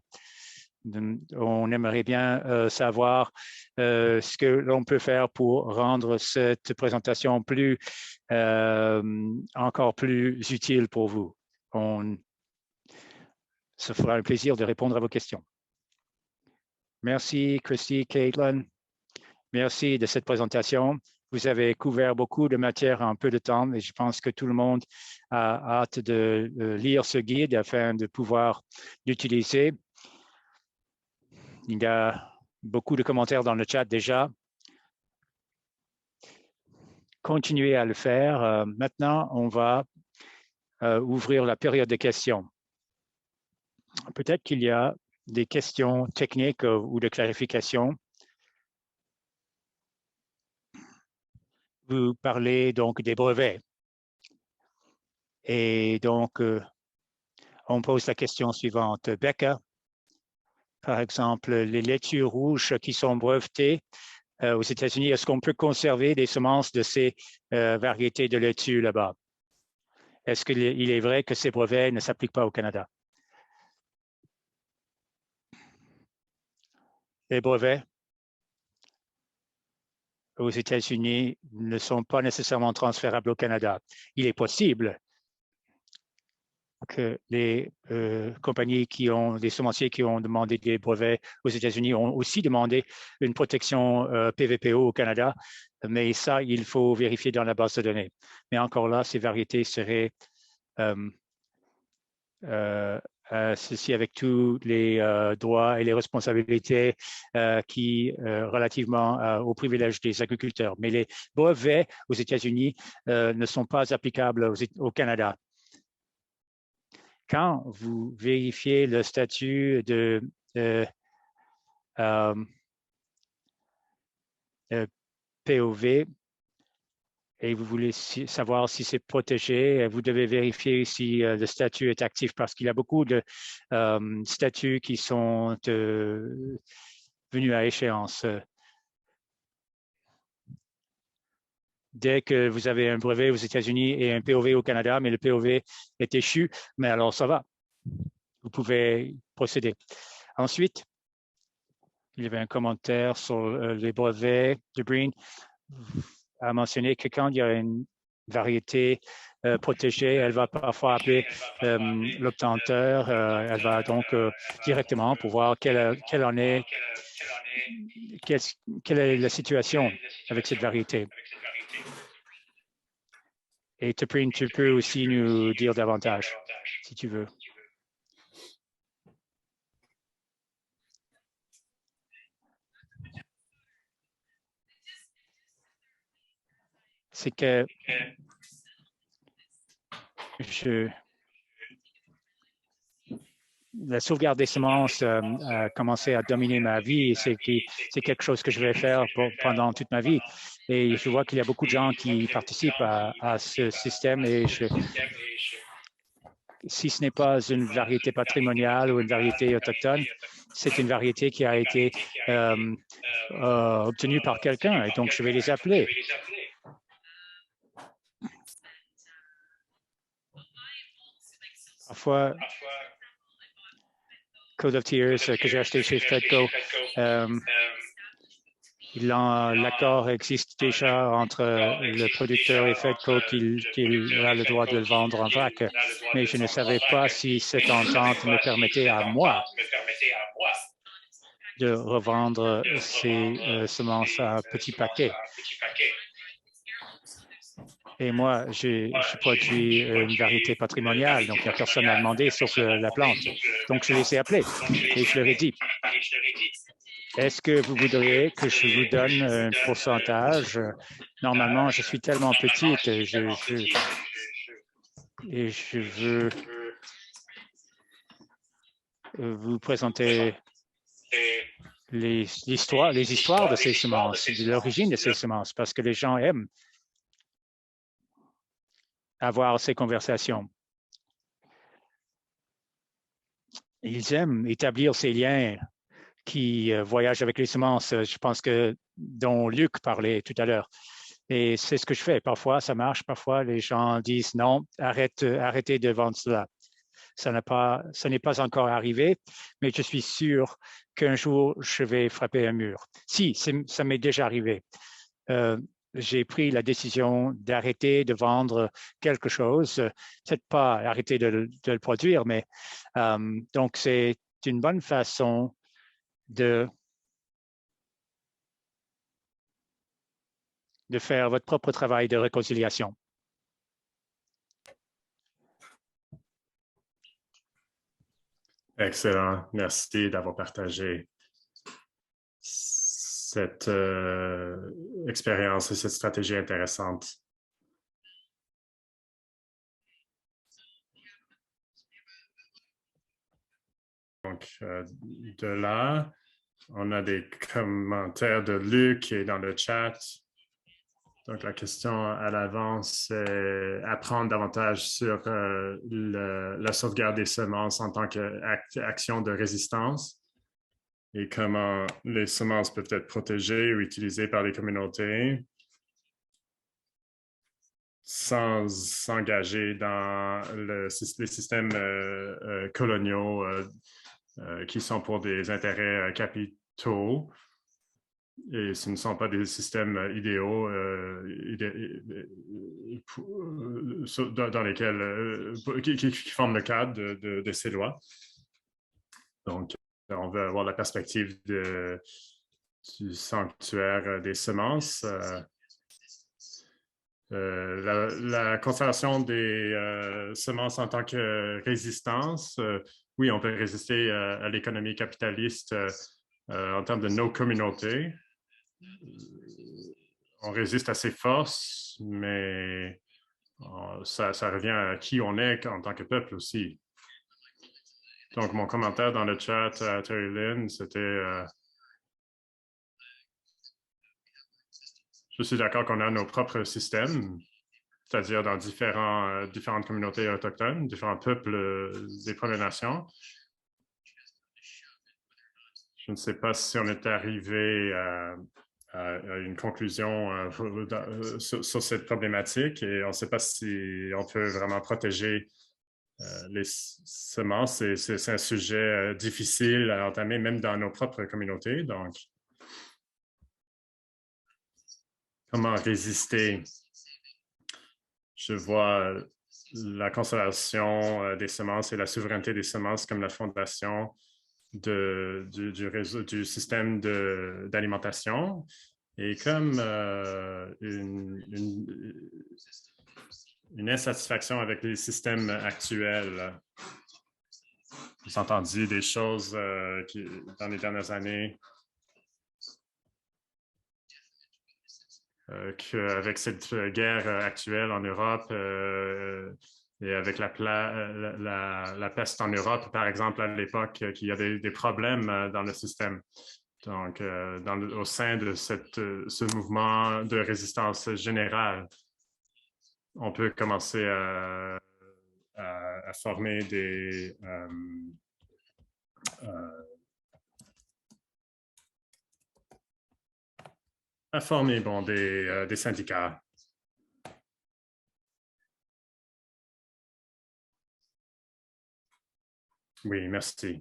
On aimerait bien savoir ce que l'on peut faire pour rendre cette présentation encore plus utile pour vous. Ça fera un plaisir de répondre à vos questions. Merci, Christy, Caitlin. Merci de cette présentation. Vous avez couvert beaucoup de matière en peu de temps et je pense que tout le monde a hâte de lire ce guide afin de pouvoir l'utiliser. Il y a beaucoup de commentaires dans le chat déjà. Continuez à le faire. Maintenant, on va ouvrir la période de questions. Peut-être qu'il y a des questions techniques ou de clarification. Vous parlez donc des brevets. Et donc, on pose la question suivante. Becca, par exemple, les laitues rouges qui sont brevetées aux États-Unis, est-ce qu'on peut conserver des semences de ces variétés de laitue là-bas? Est-ce qu'il est vrai que ces brevets ne s'appliquent pas au Canada? Les brevets aux États-Unis ne sont pas nécessairement transférables au Canada. Il est possible que les compagnies des semenciers qui ont demandé des brevets aux États-Unis ont aussi demandé une protection PVPO au Canada, mais ça, il faut vérifier dans la base de données. Mais encore là, ces variétés seraient ceci avec tous les droits et les responsabilités relativement aux privilèges des agriculteurs. Mais les brevets aux États-Unis ne sont pas applicables au Canada. Quand vous vérifiez le statut de POV, et vous voulez savoir si c'est protégé, vous devez vérifier si le statut est actif parce qu'il y a beaucoup de statuts qui sont venus à échéance. Dès que vous avez un brevet aux États-Unis et un POV au Canada, mais le POV est échu, mais alors ça va. Vous pouvez procéder. Ensuite, il y avait un commentaire sur les brevets de Breen a mentionné que quand il y a une variété protégée, elle va parfois appeler l'obtenteur. Elle va donc directement pour voir quelle est la situation avec cette variété. Et Tuprine, tu peux aussi nous dire davantage, si tu veux. C'est que la sauvegarde des semences a commencé à dominer ma vie et c'est quelque chose que je vais faire pendant toute ma vie. Et je vois qu'il y a beaucoup de gens qui participent à ce système et si ce n'est pas une variété patrimoniale ou une variété autochtone, c'est une variété qui a été obtenue par quelqu'un et donc je vais les appeler. Parfois, Code of Tears que j'ai acheté chez Fedco, l'accord existe déjà entre le producteur et Fedco qu'il a le droit de le vendre en vrac. Mais je ne savais pas si cette entente me permettait à moi de revendre ces semences à petits paquets. Et moi, je produis une variété patrimoniale, donc il n'y a personne à demander sauf la plante. Donc, je les ai appelés et je leur ai dit, est-ce que vous voudriez que je vous donne un pourcentage? Normalement, je suis tellement petite et je veux vous présenter les histoires de ces semences, de l'origine de ces semences, parce que les gens aiment avoir ces conversations. Ils aiment établir ces liens qui voyagent avec les semences. Je pense que dont Luc parlait tout à l'heure. Et c'est ce que je fais. Parfois, ça marche. Parfois, les gens disent non, arrêtez de vendre cela. Ça n'est pas encore arrivé, mais je suis sûr qu'un jour, je vais frapper un mur. Si, ça m'est déjà arrivé. J'ai pris la décision d'arrêter de vendre quelque chose, peut-être pas arrêter de le produire, mais donc c'est une bonne façon de faire votre propre travail de réconciliation. Excellent. Merci d'avoir partagé cette expérience et cette stratégie intéressante. Donc, de là, on a des commentaires de Luc qui est dans le chat. Donc, la question à l'avance, c'est apprendre davantage sur la sauvegarde des semences en tant qu'action de résistance et comment les semences peuvent être protégées ou utilisées par les communautés sans s'engager dans les systèmes coloniaux qui sont pour des intérêts capitaux. Et ce ne sont pas des systèmes idéaux dans lesquels, qui forment le cadre de ces lois. Donc, on veut avoir la perspective du sanctuaire des semences. La conservation des semences en tant que résistance, oui, on peut résister à l'économie capitaliste en termes de nos communautés. On résiste à ses forces, mais ça revient à qui on est en tant que peuple aussi. Donc, mon commentaire dans le chat à Terry Lynn, c'était je suis d'accord qu'on a nos propres systèmes, c'est-à-dire dans différentes communautés autochtones, différents peuples des Premières Nations. Je ne sais pas si on est arrivé à une conclusion sur cette problématique et on ne sait pas si on peut vraiment protéger les semences. C'est un sujet difficile à entamer, même dans nos propres communautés. Donc, comment résister? Je vois la conservation des semences et la souveraineté des semences comme la fondation du réseau, du système d'alimentation et comme une insatisfaction avec les systèmes actuels. J'ai entendu des choses dans les dernières années qu'avec cette guerre actuelle en Europe et avec la peste en Europe, par exemple, à l'époque, qu'il y a des problèmes dans le système. Donc, au sein de ce mouvement de résistance générale, on peut commencer à former des syndicats. Oui, merci.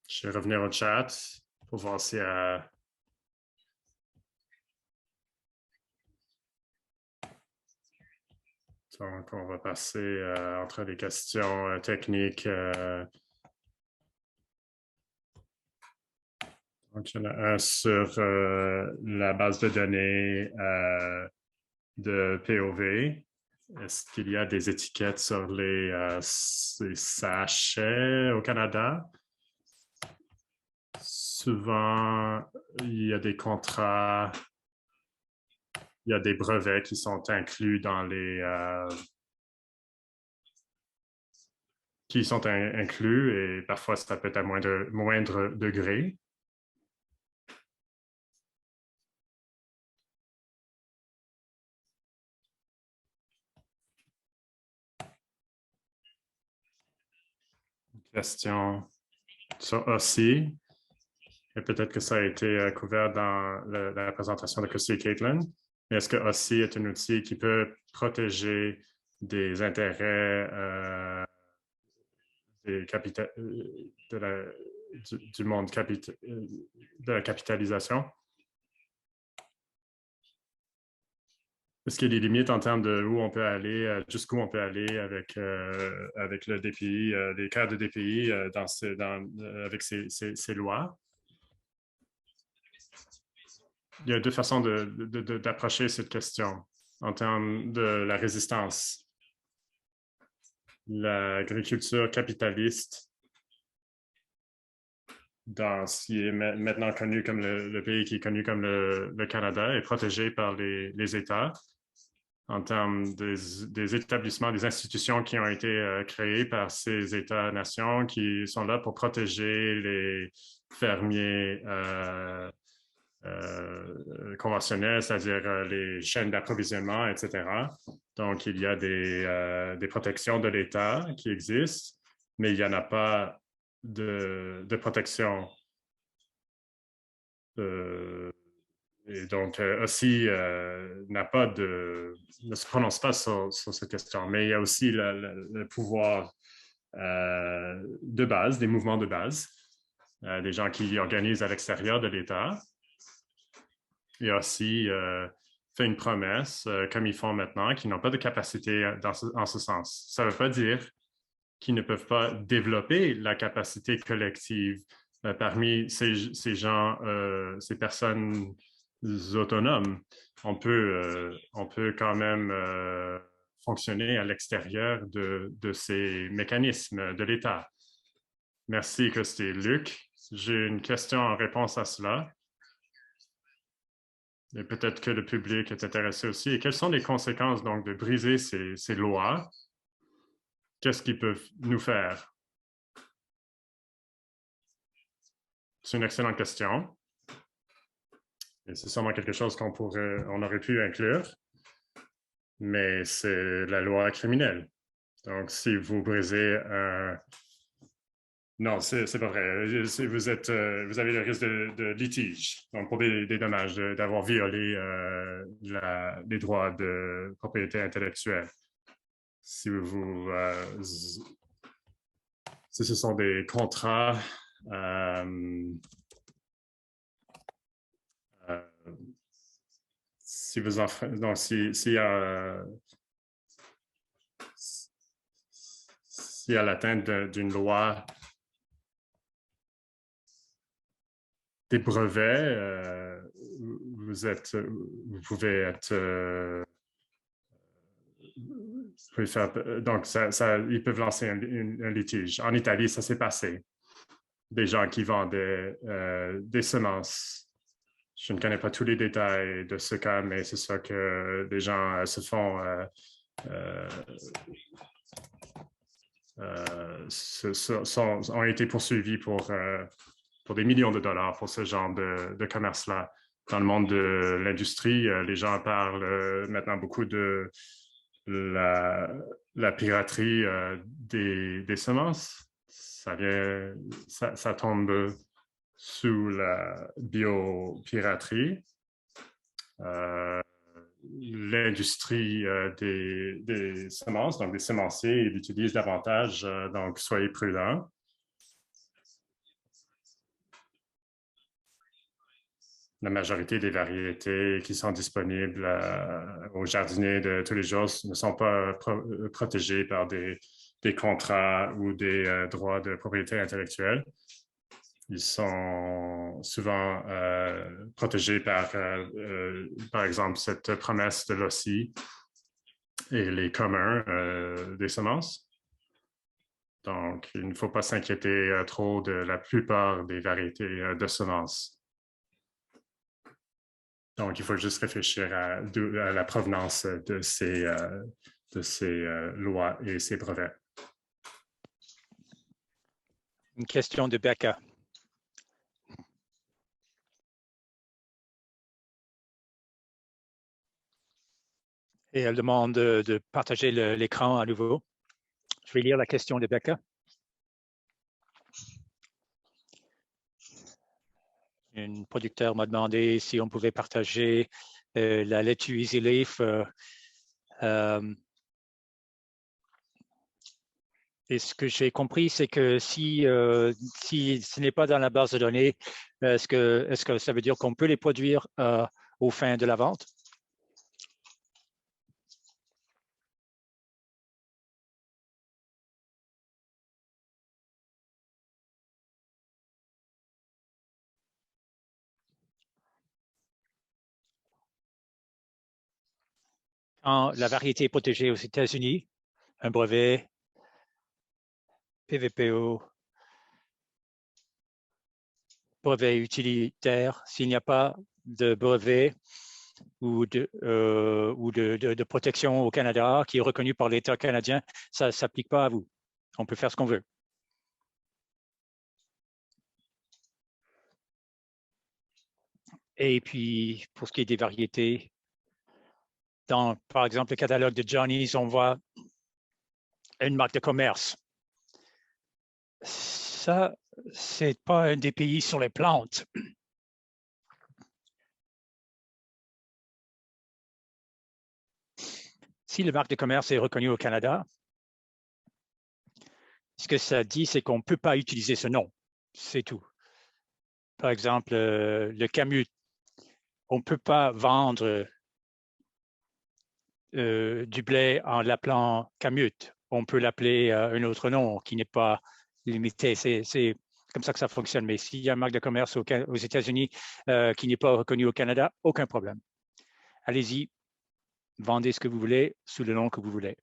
Je vais revenir au chat pour voir s'il y a... Donc, on va passer entre les questions techniques. Donc, il y en a un sur la base de données de POV. Est-ce qu'il y a des étiquettes sur les sachets au Canada? Souvent, il y a des contrats, il y a des brevets qui sont inclus dans inclus et parfois ça peut être à moindre degré. Question sur OSCE. Et peut-être que ça a été couvert dans la présentation de Kirsty et Caitlin. Mais est-ce que OSCE est un outil qui peut protéger des intérêts du monde de la capitalisation? Est-ce qu'il y a des limites en termes de où on peut aller, jusqu'où on peut aller avec le DPI, les cadres de DPI avec ces lois? Il y a deux façons d'approcher cette question en termes de la résistance. L'agriculture capitaliste, dans ce qui est maintenant connu comme le pays qui est connu comme le Canada, est protégé par les États en termes des établissements, des institutions qui ont été créées par ces États-nations qui sont là pour protéger les fermiers conventionnels, c'est-à-dire les chaînes d'approvisionnement, etc. Donc, il y a des protections de l'État qui existent, mais il n'y en a pas de protection. Et donc, aussi, ne se prononce pas sur cette question, mais il y a aussi le pouvoir de base, des mouvements de base, des gens qui organisent à l'extérieur de l'État. Et aussi fait une promesse, comme ils font maintenant, qu'ils n'ont pas de capacité en ce sens. Ça ne veut pas dire qu'ils ne peuvent pas développer la capacité collective parmi ces gens, ces personnes autonomes. On peut quand même fonctionner à l'extérieur de ces mécanismes de l'État. Merci, Costé. Luc, j'ai une question en réponse à cela. Et peut-être que le public est intéressé aussi. Et quelles sont les conséquences donc de briser ces lois? Qu'est-ce qu'ils peuvent nous faire? C'est une excellente question. Et c'est sûrement quelque chose on aurait pu inclure, mais c'est la loi criminelle. Donc, si vous brisez un... Non, c'est pas vrai. Vous avez le risque de litige, donc pour des dommages, d'avoir violé les droits de propriété intellectuelle. Si ce sont des contrats si vous donc s'il y a l'atteinte d'une loi des brevets, vous pouvez être donc ils peuvent lancer un litige. En Italie, ça s'est passé. Des gens qui vendaient des semences. Je ne connais pas tous les détails de ce cas, mais c'est ça que des gens se font ont été poursuivis pour des millions de dollars pour ce genre de commerce-là. Dans le monde de l'industrie, les gens parlent maintenant beaucoup de la piraterie des semences. Ça tombe sous la biopiraterie. L'industrie des semences, donc des semenciers, ils l'utilisent davantage, donc soyez prudents. La majorité des variétés qui sont disponibles aux jardiniers de tous les jours ne sont pas protégées par des contrats ou des droits de propriété intellectuelle. Ils sont souvent protégés par exemple, cette promesse de l'OCI et les communs des semences. Donc, il ne faut pas s'inquiéter trop de la plupart des variétés de semences. Donc, il faut juste réfléchir à la provenance de ces lois et ces brevets. Une question de Becca. Et elle demande de partager l'écran à nouveau. Je vais lire la question de Becca. Un producteur m'a demandé si on pouvait partager la laitue Easy Leaf. Et ce que j'ai compris, c'est que si ce n'est pas dans la base de données, est-ce que ça veut dire qu'on peut les produire aux fins de la vente? Quand la variété est protégée aux États-Unis, un brevet, PVPO, brevet utilitaire, s'il n'y a pas de brevet ou de protection au Canada qui est reconnu par l'État canadien, ça ne s'applique pas à vous. On peut faire ce qu'on veut. Et puis, pour ce qui est des variétés, dans, par exemple, le catalogue de Johnny's, on voit une marque de commerce. Ça, c'est pas un des pays sur les plantes. Si la marque de commerce est reconnue au Canada, Ce que ça dit, c'est qu'on ne peut pas utiliser ce nom. C'est tout. Par exemple, le Camut. On ne peut pas vendre du blé en l'appelant Camut. On peut l'appeler un autre nom qui n'est pas limité. C'est comme ça que ça fonctionne. Mais s'il y a une marque de commerce aux États-Unis qui n'est pas reconnue au Canada, aucun problème. Allez-y, vendez ce que vous voulez sous le nom que vous voulez.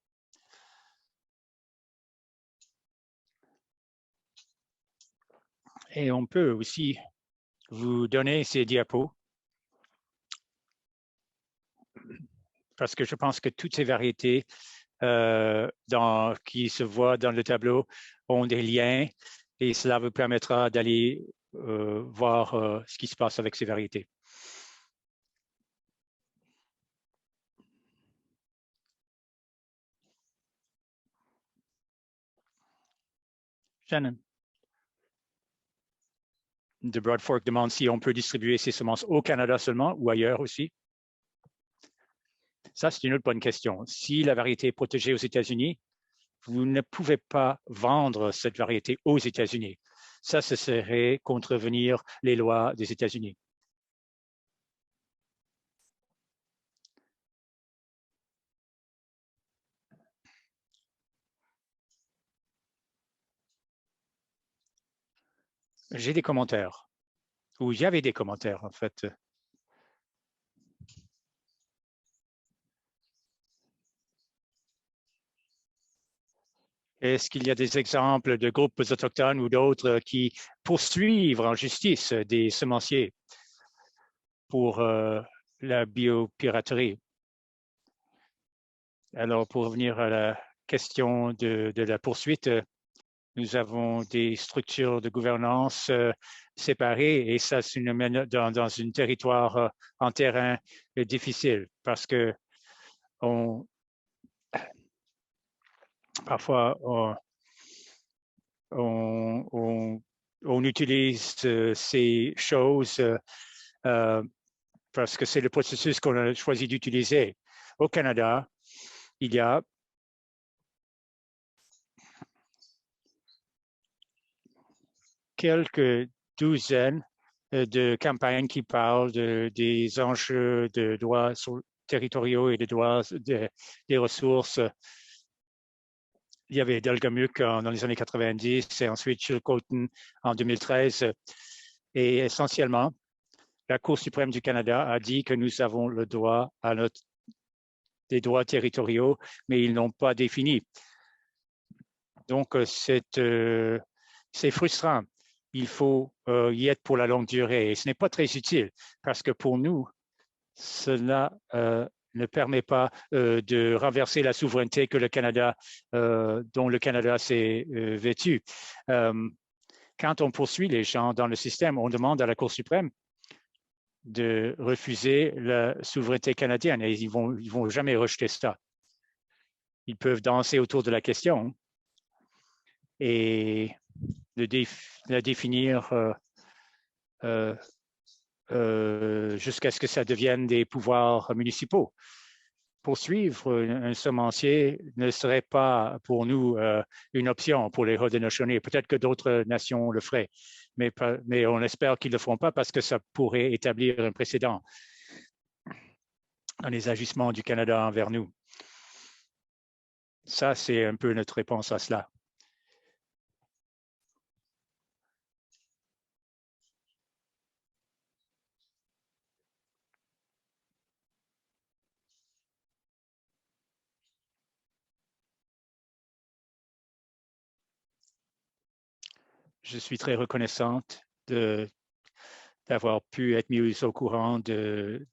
Et on peut aussi vous donner ces diapos parce que je pense que toutes ces variétés qui se voient dans le tableau ont des liens et cela vous permettra d'aller voir ce qui se passe avec ces variétés. Shannon de Broad Fork demande si on peut distribuer ces semences au Canada seulement ou ailleurs aussi. Ça, c'est une autre bonne question. Si la variété est protégée aux États-Unis, vous ne pouvez pas vendre cette variété aux États-Unis. Ça, ce serait contrevenir les lois des États-Unis. J'ai des commentaires, ou il y avait des commentaires en fait. Est-ce qu'il y a des exemples de groupes autochtones ou d'autres qui poursuivent en justice des semenciers pour la biopiraterie? Alors, pour revenir à la question de la poursuite, nous avons des structures de gouvernance séparées et ça, c'est dans un territoire en terrain difficile parce que parfois on utilise ces choses parce que c'est le processus qu'on a choisi d'utiliser. Au Canada, il y a quelques douzaines de campagnes qui parlent des enjeux de droits territoriaux et des droits des ressources. Il y avait Delgamuc dans les années 90 et ensuite Chilcotin en 2013. Et essentiellement, la Cour suprême du Canada a dit que nous avons le droit à des droits territoriaux, mais ils n'ont pas défini. Donc, c'est frustrant. Il faut y être pour la longue durée. Et ce n'est pas très utile parce que pour nous, cela ne permet pas de renverser la souveraineté que le Canada, dont le Canada s'est vêtu. Quand on poursuit les gens dans le système, on demande à la Cour suprême de refuser la souveraineté canadienne et ils vont jamais rejeter ça. Ils peuvent danser autour de la question et la définir jusqu'à ce que ça devienne des pouvoirs municipaux. Poursuivre un semencier ne serait pas pour nous une option pour les Haudenosaunee. Peut-être que d'autres nations le feraient, mais on espère qu'ils ne le feront pas parce que ça pourrait établir un précédent dans les agissements du Canada envers nous. Ça, c'est un peu notre réponse à cela. Je suis très reconnaissante d'avoir pu être mise au courant des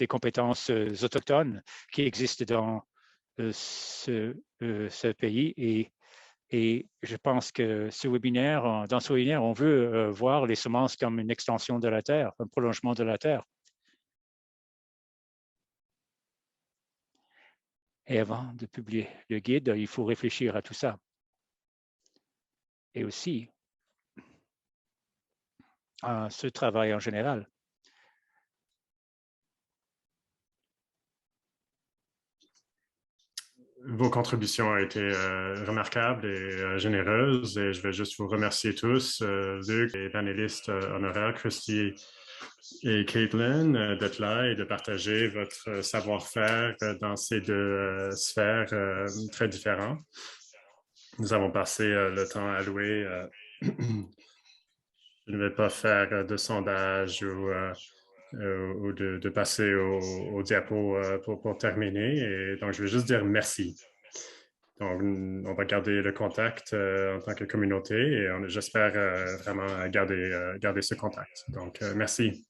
compétences autochtones qui existent dans ce pays et je pense que dans ce webinaire, on veut voir les semences comme une extension de la terre, un prolongement de la terre. Et avant de publier le guide, il faut réfléchir à tout ça. Et aussi à ce travail en général. vos contributions ont été remarquables et généreuses et je vais juste vous remercier tous, Luc, les panélistes honoraires, Christy et Caitlin, d'être là et de partager votre savoir-faire dans ces deux sphères très différentes. Nous avons passé le temps alloué. Je ne vais pas faire de sondage ou de passer au diapo pour terminer. Et donc, je veux juste dire merci. Donc, on va garder le contact en tant que communauté et j'espère vraiment garder ce contact. Donc, merci.